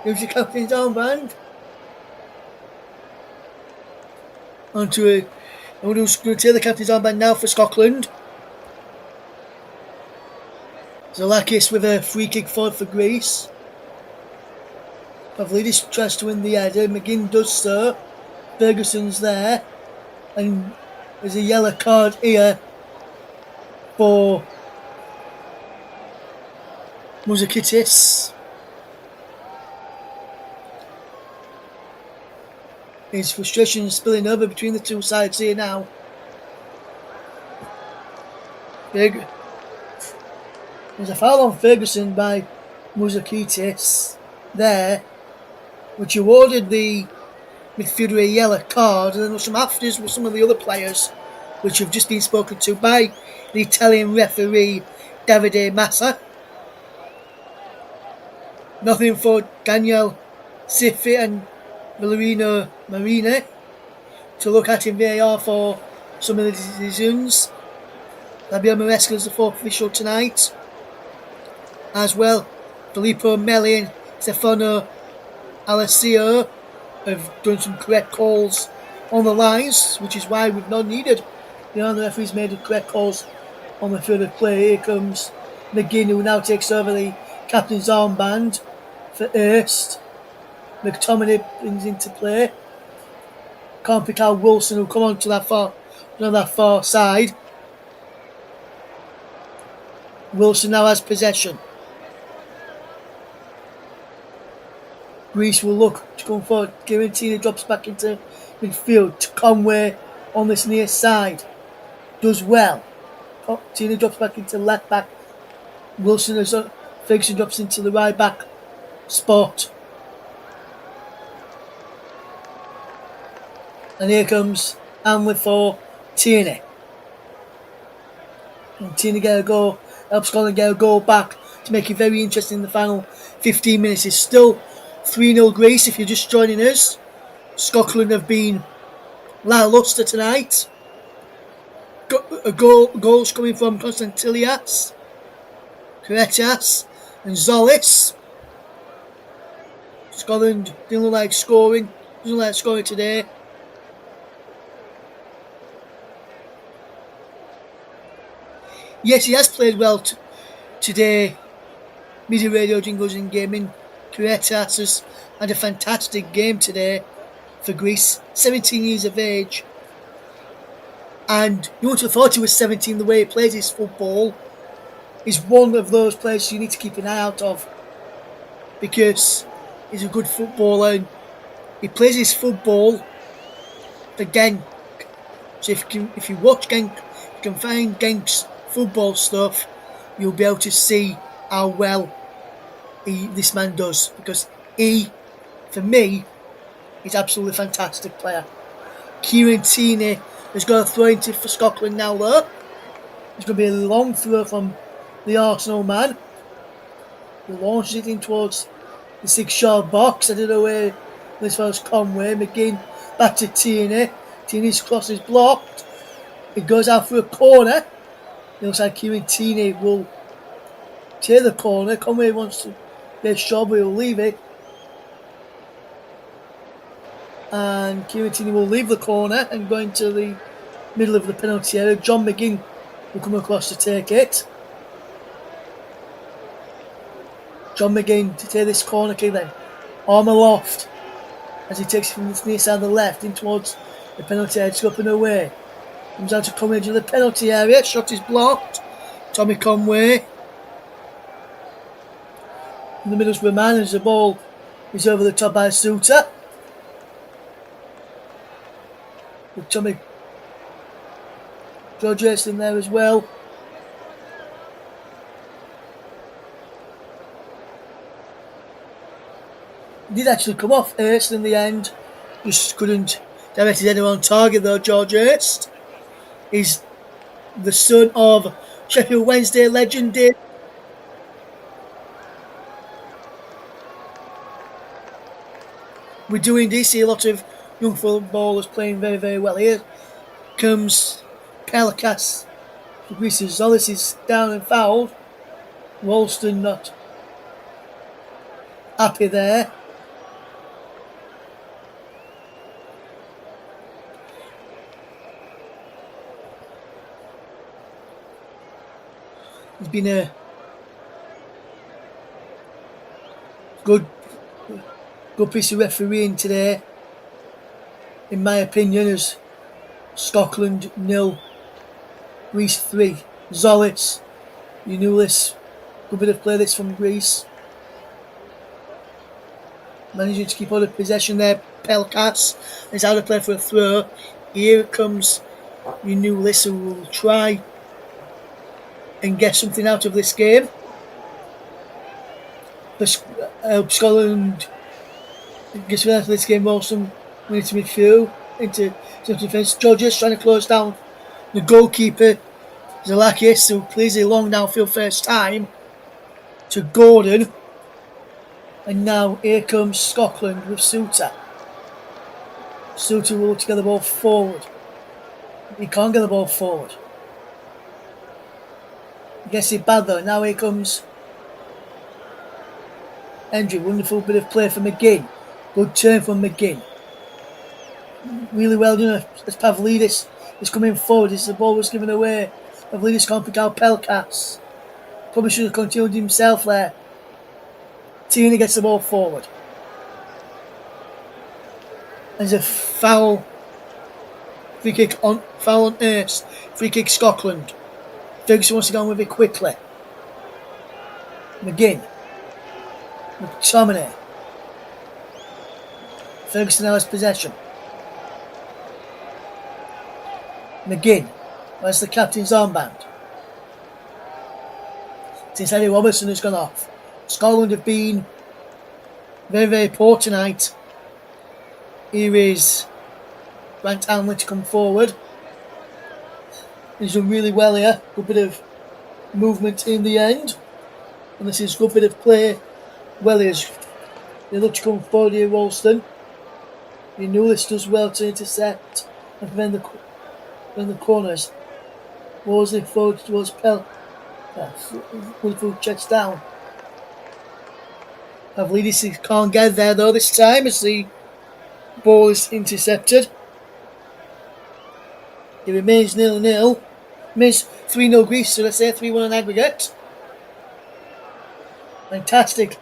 gives the captain's armband onto a. Who's going to take the captain's armband now for Scotland? Zalakis with a free kick forward for Greece. Pavlidis tries to win the header. McGinn does so. Ferguson's there. And there's a yellow card here for Mouzakitis. His frustration is spilling over between the two sides here now. There's a foul on Ferguson by Mouzakitis there, which awarded the midfielder a yellow card, and then there was some afters with some of the other players, which have just been spoken to by the Italian referee Davide Massa. Nothing for Daniel Siffi and Valerino Marine to look at in VAR for some of the decisions. Fabio Maresca is the fourth official tonight. As well, Filippo Meli and Stefano Alessio have done some correct calls on the lines, which is why we've not needed. The referee's made the correct calls on the field of play. Here comes McGinn, who now takes over the captain's armband for Erst. McTominay brings into play. Can't pick out Wilson, who come on to that far side. Wilson now has possession. Greece will look to come forward. Guarantina drops back into midfield to Conway on this near side. Does well. Tina drops back into left back. Ferguson drops into the right back spot. And here comes Hanley for Tierney. And Tierney get a goal, helps Scotland get a goal back to make it very interesting in the final 15 minutes. It's still 3-0 Greece if you're just joining us. Scotland have been lacklustre tonight. Goals coming from Konstantilias, Karetas and Zolis. Scotland doesn't like scoring today. Yes, he has played well today. Media Radio Jingles in Gaming. Karetas has had a fantastic game today for Greece. 17 years of age. And you would have thought he was 17 the way he plays his football. He's one of those players you need to keep an eye out of. Because he's a good footballer and he plays his football for Genk. So if you watch Genk, you can find Genk's football stuff, you'll be able to see how well this man does, because he, for me, is absolutely fantastic player. Kieran Tierney has got a throw into for Scotland now though. It's going to be a long throw from the Arsenal man. He launches it in towards the 6-yard box. I don't know where this was. Conway. McGinn back to Tierney. Tierney's cross is blocked. It goes out for a corner. It looks like Kieran Tierney will take the corner. Conway wants to be a shot, but he'll leave it. And Kieran Tierney will leave the corner and go into the middle of the penalty area. John McGinn will come across to take it. John McGinn to take this corner kick then. Arm aloft as he takes it from the near side of the left in towards the penalty area, up and away. Comes out to come into the penalty area. Shot is blocked. Tommy Conway. In the middle of man as the ball is over the top by Suter. With Tommy George in there as well. He did actually come off Hurst in the end. Just couldn't direct his header on target though. George Hurst is the son of Sheffield Wednesday legend Dave. We do indeed see a lot of young footballers playing very, very well. Here comes Pelikas. Zolis is down and fouled. Ralston not happy there. There's been a Good piece of refereeing today, in my opinion, as Scotland 0, Greece 3. Zolis, you knew this. Good bit of play this from Greece. Managing to keep hold of possession there. Pelkas is out of play for a throw. Here comes you knew this, who will try and get something out of this game. Scotland gets out of this game. Wilson winning to midfield into defence. Georges trying to close down the goalkeeper Zalakis, who plays a long downfield first time to Gordon. And now here comes Scotland with Suter. Suter will look to get the ball forward. He can't get the ball forward. Gets it bad though. Now here comes Hendry. Wonderful bit of play for McGinn. Good turn from McGinn. Really well done as Pavlidis is coming forward. As the ball was given away, Pavlidis can't pick out Pelkas. Probably should have continued himself there. Tierney gets the ball forward. There's a foul. Foul on Hurst. Free kick Scotland. Ferguson wants to go on with it quickly. McGinn. McTominay. Ferguson now has possession. McGinn. Where's the captain's armband? Since Eddie Robertson has gone off. Scotland have been very, very poor tonight. Here is Grant Hanley to come forward. He's done really well here. Good bit of movement in the end. And this is a good bit of play. Well, they look to come forward here, Ralston. You know this does well to intercept and prevent the corners. Wolseley forward towards Pell. Wonderful checks down. Pavlidis can't get there though this time as the ball is intercepted. It remains 0-0. Remains 3-0 Greece, so let's say 3-1 on aggregate. Fantastic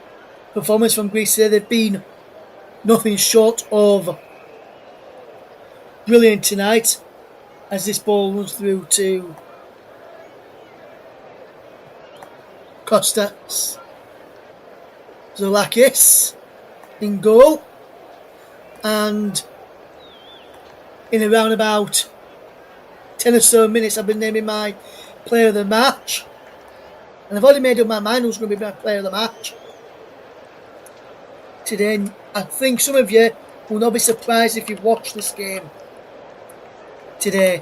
performance from Greece there. They've been nothing short of brilliant tonight as this ball runs through to Kostas Zolakis in goal, and in around about 10 or so minutes I've been naming my player of the match, and I've already made up my mind who's going to be my player of the match today. I think some of you will not be surprised if you've watched this game today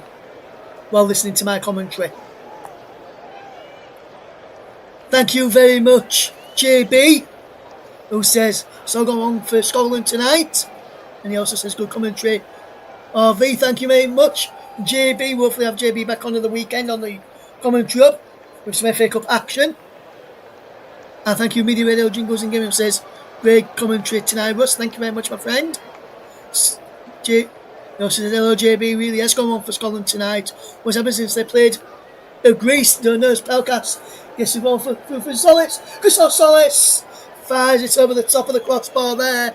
while listening to my commentary. Thank you very much, JB, who says, so go on for Scotland tonight. And he also says, good commentary. RV, thank you very much. JB, we'll hopefully have JB back on the weekend on the commentary up with some FA Cup action. And thank you, Media Radio Jingles and Gaming, who says, great commentary tonight, Russ. Thank you very much, my friend. He also says, hello, JB, really has gone on for Scotland tonight. What's happened since they played Greece? Don't know, Pelkas. Yes, we've gone for Solis. Christoph Solis fires it over the top of the crossbar there.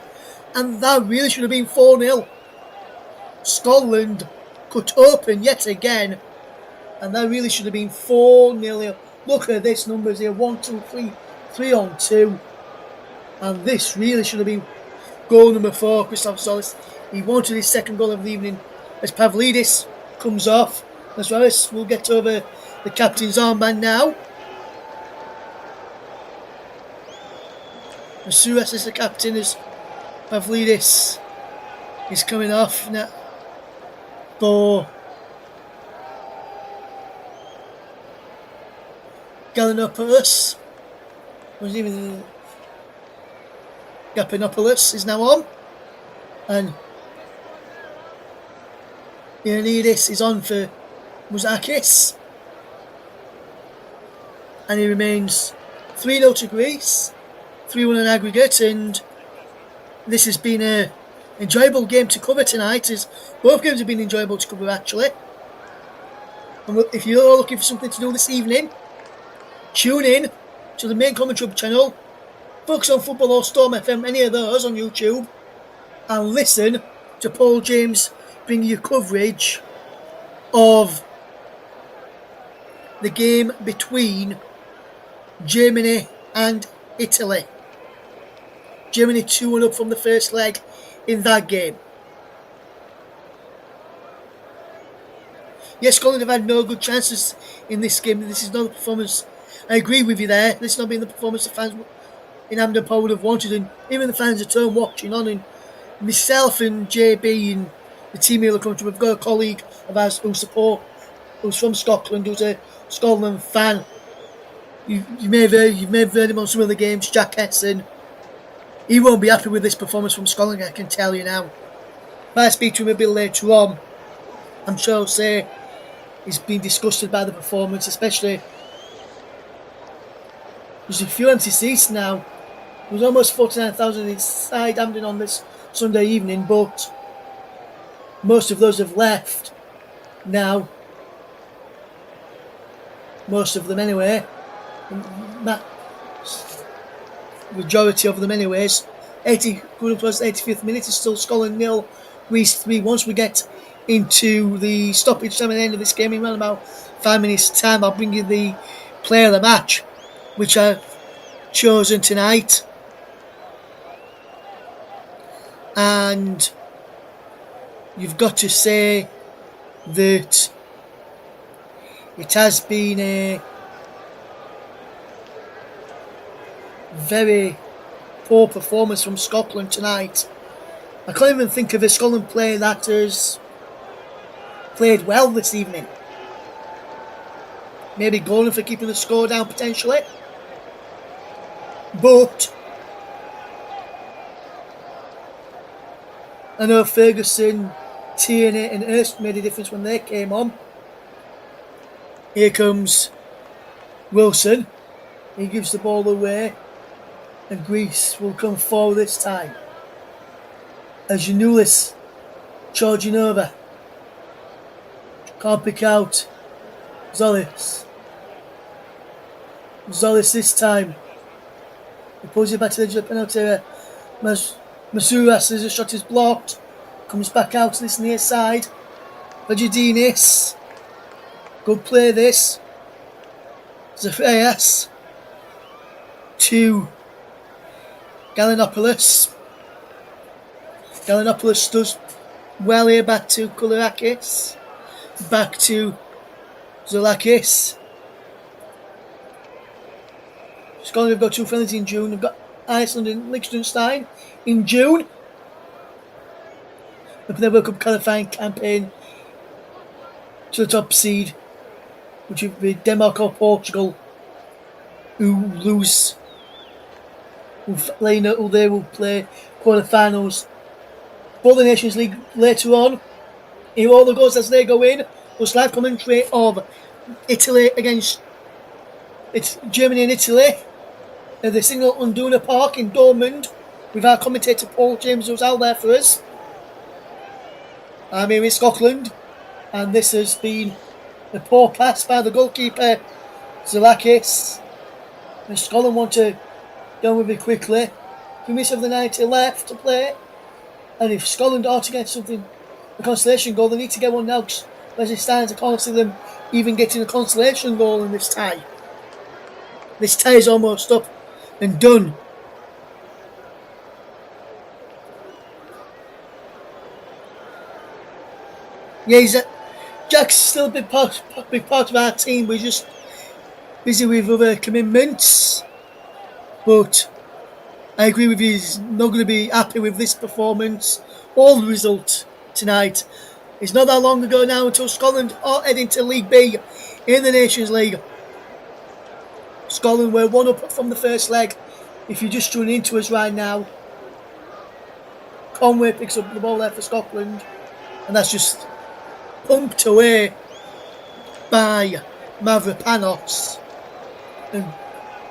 And that really should have been 4-0. Scotland cut open yet again. And that really should have been 4-0. Look at this numbers here. 1, 2, 3. 3 on 2. And this really should have been goal number 4, Christoph Solis. He wanted his second goal of the evening as Pavlidis comes off. As well as we'll get over the captain's armband now. Masuras is the captain as Pavlidis is coming off now for Gallinopoulos. Wasn't even Gapanopoulos is now on, and Ioannidis is on for Mouzakis, and he remains 3-0 to Greece, 3-1 in aggregate, and this has been an enjoyable game to cover tonight, as both games have been enjoyable to cover actually. And if you're looking for something to do this evening, tune in to the main commentary channel Focus on Football or Storm FM, any of those on YouTube, and listen to Paul James bringing you coverage of the game between Germany and Italy. Germany 2-1 up from the first leg in that game. Yes, Scotland have had no good chances in this game. This is not the performance. I agree with you there. This has not been the performance the fans in Hampden Park would have wanted, and even the fans at home watching on. And myself and JB and the team here come to. We've got a colleague of ours who's from Scotland, who's a Scotland fan. You may have heard him on some of the games, Jack Hetson. He won't be happy with this performance from Scotland, I can tell you now. Might speak to him a bit later on. I'm sure he'll say he's been disgusted by the performance, especially there's a few empty seats now. There was almost 49,000 inside Hampden on this Sunday evening, but most of those have left now. Most of them anyway. Majority of them anyways. 85th minute is still Scotland 0, Greece 3. Once we get into the stoppage time at the end of this game in around about 5 minutes time, I'll bring you the player of the match, which I've chosen tonight. And you've got to say that it has been a very poor performance from Scotland tonight. I can't even think of a Scotland player that has played well this evening. Maybe Gordon for keeping the score down potentially. But I know Ferguson, Tierney and Hurst made a difference when they came on. Here comes Wilson. He gives the ball away. And Greece will come forward this time. As Janulis charging over. Can't pick out Zolis. Zolis this time. He pulls it back to the edge of the penalty area. Masuras, as a shot is blocked. Comes back out to this near side. Vagidinis. Good play this. Zafreas. To Gallinopoulos. Gallinopoulos does well here, back to Koulirakis. Back to Zoulakis. Scotland have got 2 friendlies in June. They've got Iceland and Liechtenstein in June. Look at their World Cup qualifying campaign to the top seed, which would be Denmark or Portugal, who lose. Who they will play quarterfinals for the Nations League later on. Here all the goals as they go in. Plus live commentary of Italy against Germany and Italy at the Signal Iduna Park in Dortmund with our commentator Paul James, who's out there for us. I'm here in Scotland, and this has been a poor pass by the goalkeeper Zoulakis. And Scotland want to done with it quickly. A few minutes of the 90 left to play, and if Scotland are to get something, a consolation goal, they need to get one now. As it stands, I can't see them even getting a consolation goal in this tie. This tie is almost up and done. Yeah, Jack's still a big part of our team. We're just busy with other commitments. But I agree with you, he's not going to be happy with this performance or the result tonight. It's not that long ago now until Scotland are heading to League B in the Nations League. Scotland were 1 up from the first leg. If you're just tuning into us right now, Conway picks up the ball there for Scotland, and that's just pumped away by Mavropanos. And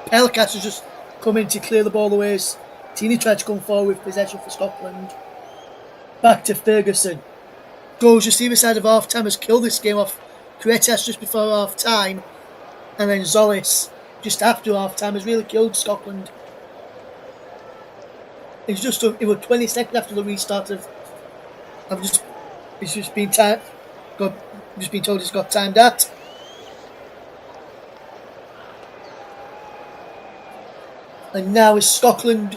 Pelkas has just come in to clear the ball away. Tini tried to come forward with possession for Scotland. Back to Ferguson. Goals just either side of half time has killed this game off. Cretas just before half time, and then Zolis just after half time has really killed Scotland. It was 20 seconds after the restart of. It's just been time. Just been told it's got timed out. And now it's Scotland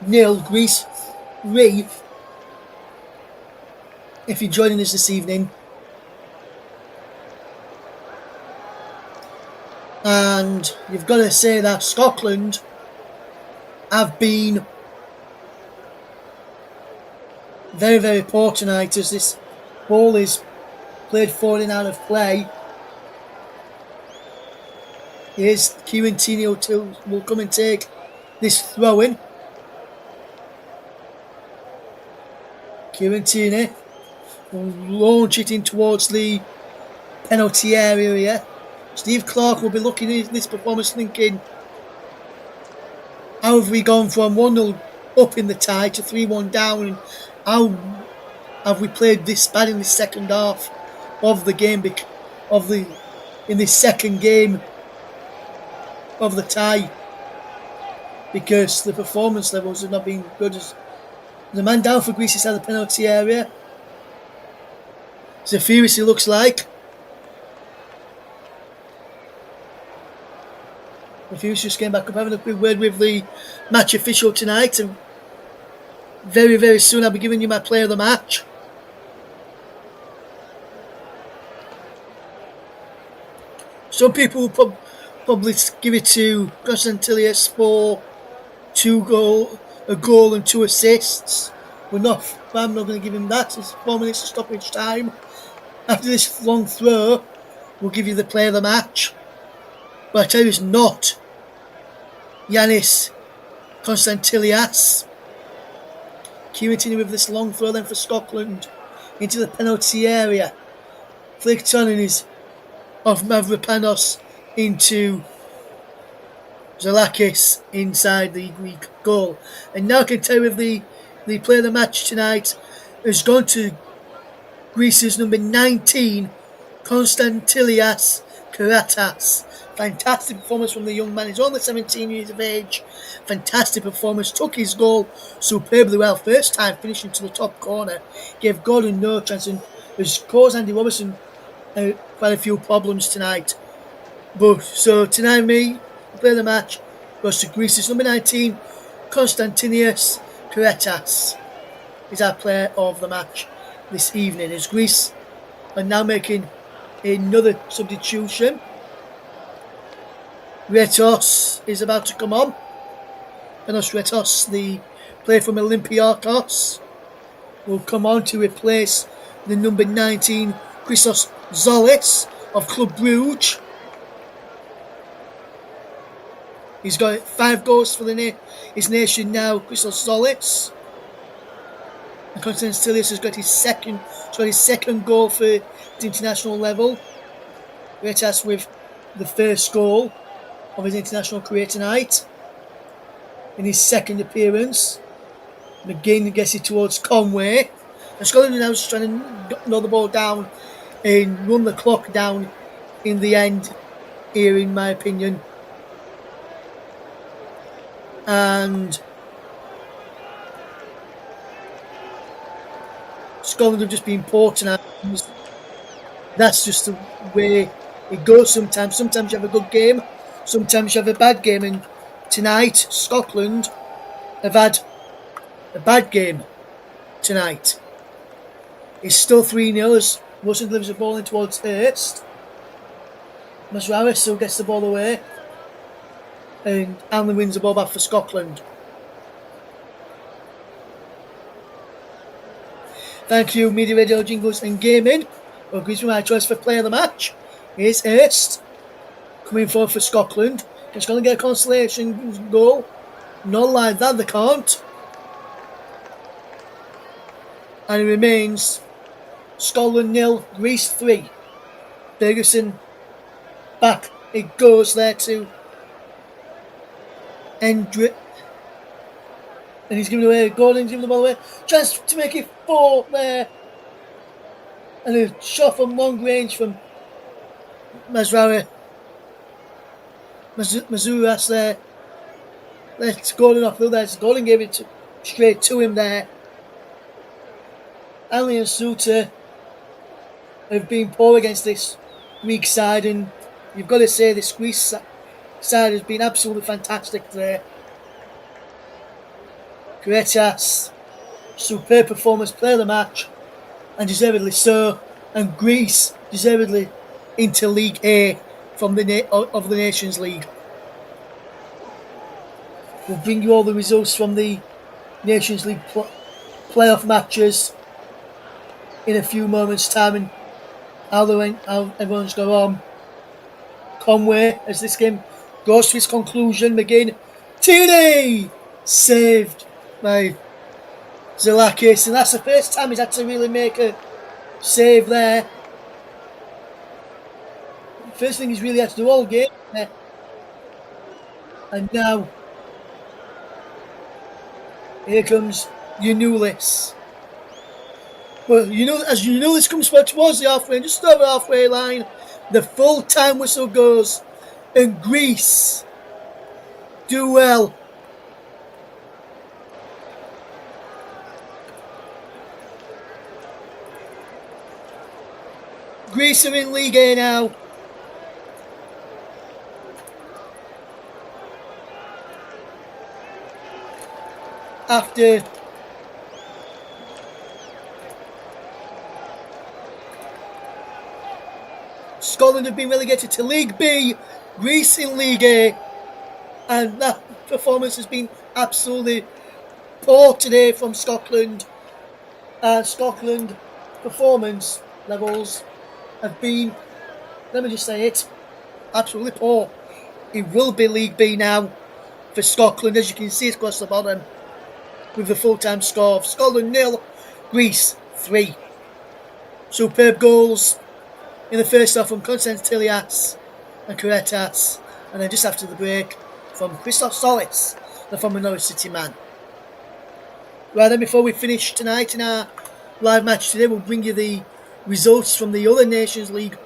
0, Greece 3. If you're joining us this evening. And you've got to say that Scotland have been very, very poor tonight as this ball is played forward and out of play. Here's Kieran Tierney will come and take this throw in. Kieran Tierney will launch it in towards the penalty area here. Steve Clark will be looking at this performance thinking, how have we gone from 1-0 up in the tie to 3-1 down, and how have we played this bad in the second half of the game, in this second game of the tie, because the performance levels have not been good. As the man down for Greece is at the penalty area. Zafiris, he looks like. Zafiris just came back up, having a quick word with the match official tonight, and very, very soon I'll be giving you my player of the match. Some people will probably give it to Constantilius for a goal and 2 assists. I'm not going to give him that. It's 4 minutes of stoppage time. After this long throw, we'll give you the player of the match. But I tell you, it's not Yanis Constantilias. Kieran Tierney with this long throw then for Scotland into the penalty area. Flicked on and is of Mavropanos into Zalakis inside the Greek goal. And now I can tell you if the player of the match tonight has gone to Greece's number 19, Konstantilias Karatas. Fantastic performance from the young man. He's only 17 years of age. Fantastic performance. Took his goal superbly well. First time finishing to the top corner. Gave Gordon no chance and has caused Andy Robertson quite a few problems tonight. But so tonight, the player of the match goes to Greece's number 19, Konstantinios Karatas. Is our player of the match this evening. As Greece are now making another substitution. Retos is about to come on. Panos Retos, the player from Olympiakos, will come on to replace the number 19, Christos Zolis of Club Brugge. He's got 5 goals for his nation now, Christos Zolis. And Konstantilios has got his second goal for the international level. Retas with the first goal of his international career tonight. In his second appearance. McGinn gets it towards Conway. And Scotland are now just trying to knock the ball down and run the clock down in the end here, in my opinion. And Scotland have just been poor tonight. That's just the way it goes sometimes. Sometimes you have a good game, sometimes you have a bad game. And tonight, Scotland have had a bad game tonight. It's still 3-0 as Wilson delivers the ball in towards Hurst. Masraoui still gets the ball away. And Allen wins the ball back for Scotland. Thank you, Media Radio, Jingles and Gaming. Well, gives me my choice for player of the match. Here's Hurst coming forward for Scotland. It's going to get a consolation goal. Not like that, they can't. And it remains Scotland 0, Greece 3. Ferguson back. It goes there to Hendrick. And he's giving away. Gordon's giving the ball away. Chance to make it 4 there. And a shot from long range from Mazraoui. Mazuras there. Let's Gordon off. There's Gordon gave it to straight to him there. Ali and Suter have been poor against this weak side, and you've got to say this Greece side has been absolutely fantastic there. Gretas, superb performance, player of the match, and deservedly so. And Greece deservedly into League A from of the Nations League. We'll bring you all the results from the Nations League play-off matches in a few moments' time, and how everyone's gone on. Conway, as this game goes to its conclusion, McGinn, TD saved by Zalakis, and that's the first time he's had to really make a save there. First thing he's really had to do all game there. And now here comes Yanulis. Well, as Yanulis comes towards the halfway, just over the halfway line, the full time whistle goes, and Greece do well. Greece are in League A now. After Scotland have been relegated to League B, Greece in League A, and that performance has been absolutely poor today from Scotland. Scotland performance levels have been, let me just say it, absolutely poor. It will be League B now for Scotland, as you can see across the bottom, with the full-time score of Scotland 0, Greece 3. Superb goals in the first half from Konstantilias and Karetas, and then just after the break from Christoph Solis, the former Norwich City man. Right then, before we finish tonight in our live match today, we'll bring you the results from the other Nations League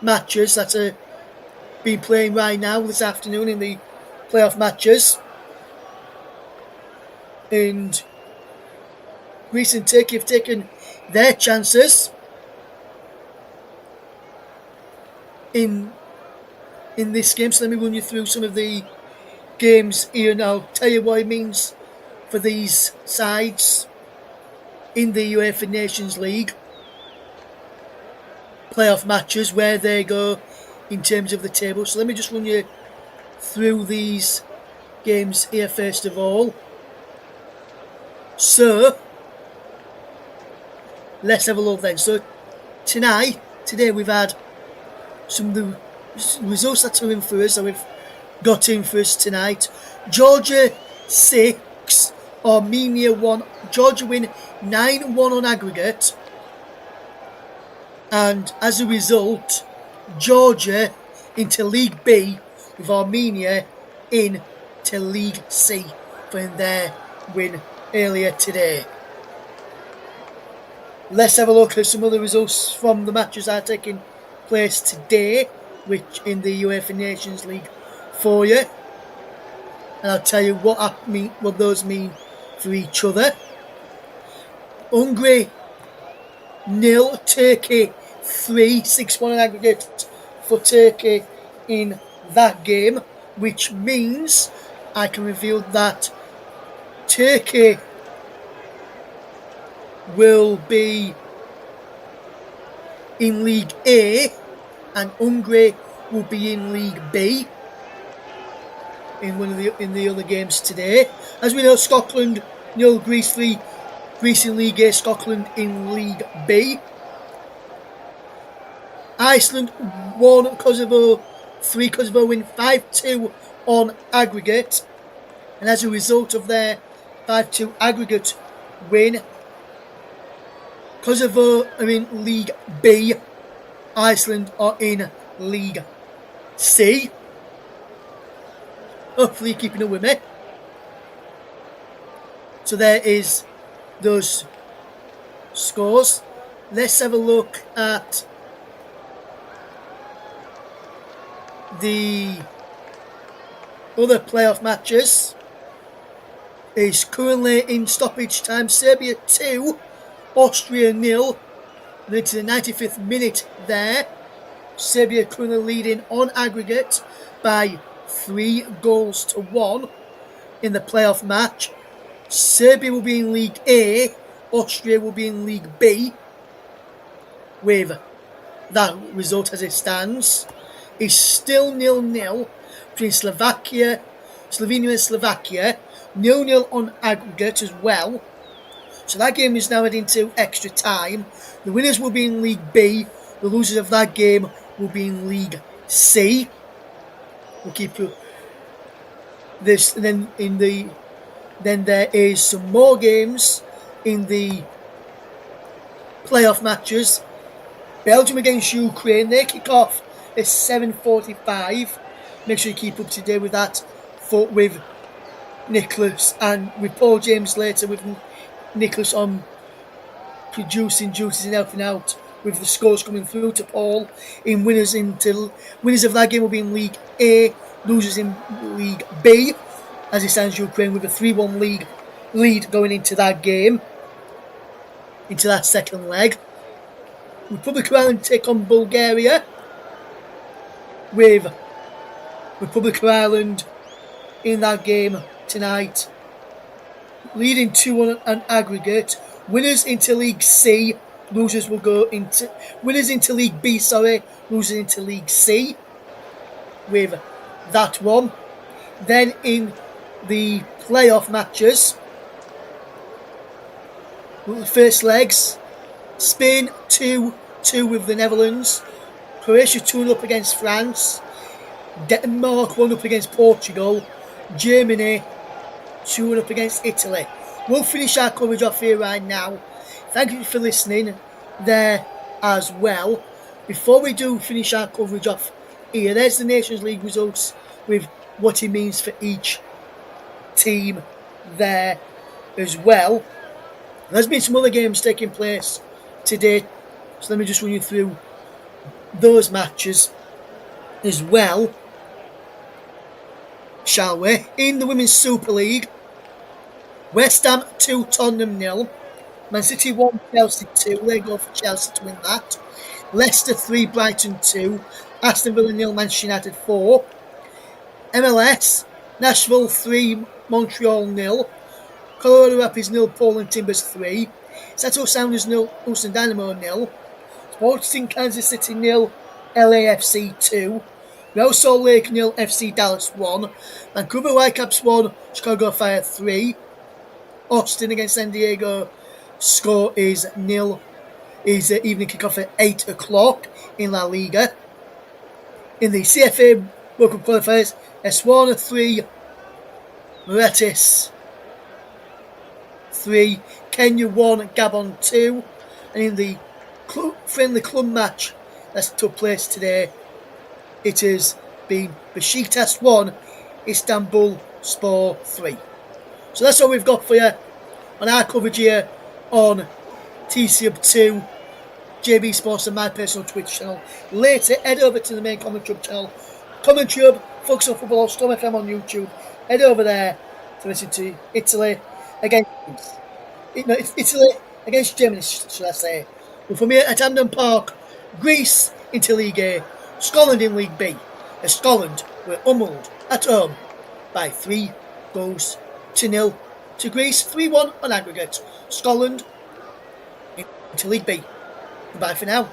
matches that are being playing right now this afternoon in the playoff matches. And Greece and Turkey have taken their chances in this game. So let me run you through some of the games here and I'll tell you what it means for these sides in the UEFA Nations League playoff matches, where they go in terms of the table. So let me just run you through these games here first of all. So let's have a look then. So today we've had some of the results that are in for us, that we've got in for us tonight. Georgia 6, Armenia 1. Georgia win 9-1 on aggregate, and as a result, Georgia into League B with Armenia into League C for their win earlier today. Let's have a look at some other results from the matches that are taking place today, which in the UEFA Nations League for you, and I'll tell you what those mean for each other. Hungary 0, Turkey 3, 6-1 aggregate for Turkey in that game, which means I can reveal that Turkey will be in League A and Hungary will be in League B in the other games today. As we know, Scotland 0, Greece 3, Greece in League A, Scotland in League B. Iceland 1, Kosovo 3, Kosovo win 5-2 on aggregate, and as a result of their 5-2 aggregate win, Kosovo are in League B, Iceland are in League C. Hopefully you're keeping up with me. So there is those scores. Let's have a look at the other playoff matches is currently in stoppage time. Serbia 2, Austria 0. And into the 95th minute there. Serbia currently leading on aggregate by 3-1 in the playoff match. Serbia will be in League A, Austria will be in League B. With that result as it stands, is still 0-0 between Slovenia and Slovakia, 0-0 on aggregate as well. So that game is now heading to extra time. The winners will be in League B. The losers of that game will be in League C. We'll keep this. And then there is some more games in the playoff matches. Belgium against Ukraine. They kick off at 7:45. Make sure you keep up to date with that. With Nicholas and with Paul James later, with Nicholas on producing duties and helping out with the scores coming through to Paul. Winners of that game will be in League A, losers in League B. As it stands, Ukraine with a 3-1 lead going into that game, into that second leg. Republic of Ireland take on Bulgaria, with Republic of Ireland in that game tonight, leading 2-1 on aggregate. Winners into League C, losers will go into winners into League B. Losers into League C. With that one, then in the playoff matches, the first legs, Spain 2-2 with the Netherlands, Croatia 2-0 up against France, Denmark 1-0 up against Portugal, Germany 2-1 up against Italy. We'll finish our coverage off here right now. Thank you for listening there as well. Before we do finish our coverage off here, there's the Nations League results with what it means for each team there as well. There's been some other games taking place today, so let me just run you through those matches as well, shall we? In the Women's Super League, West Ham 2, Tottenham 0. Man City 1, Chelsea 2. They go for Chelsea to win that. Leicester 3, Brighton 2. Aston Villa 0, Manchester United 4. MLS, Nashville 3, Montreal 0. Colorado Rapids 0, Portland Timbers 3. Seattle Sounders 0, Houston Dynamo 0. Sporting Kansas City 0, LAFC 2. Real Salt Lake 0, FC Dallas 1. Vancouver Whitecaps 1, Chicago Fire 3. Austin against San Diego, score is 0. Is evening kickoff at 8 o'clock in La Liga. In the CFA World Cup qualifiers, Eswana 3, Mauritius 3, Kenya 1, Gabon 2. And in the friendly club match that took place today, it has been Besiktas 1, Istanbul Spor 3. So that's all we've got for you on our coverage here on TCUB2, JB Sports and my personal Twitch channel. Later, head over to the main CommentTube channel. CommentTube, Focus on Football, Storm FM on YouTube. Head over there to listen to Italy against Germany, should I say. But from here at Hampden Park, Greece into League A, Scotland in League B. As Scotland were humbled at home by 3-0 to Greece, 3-1 on aggregate. Scotland into League B. Goodbye for now.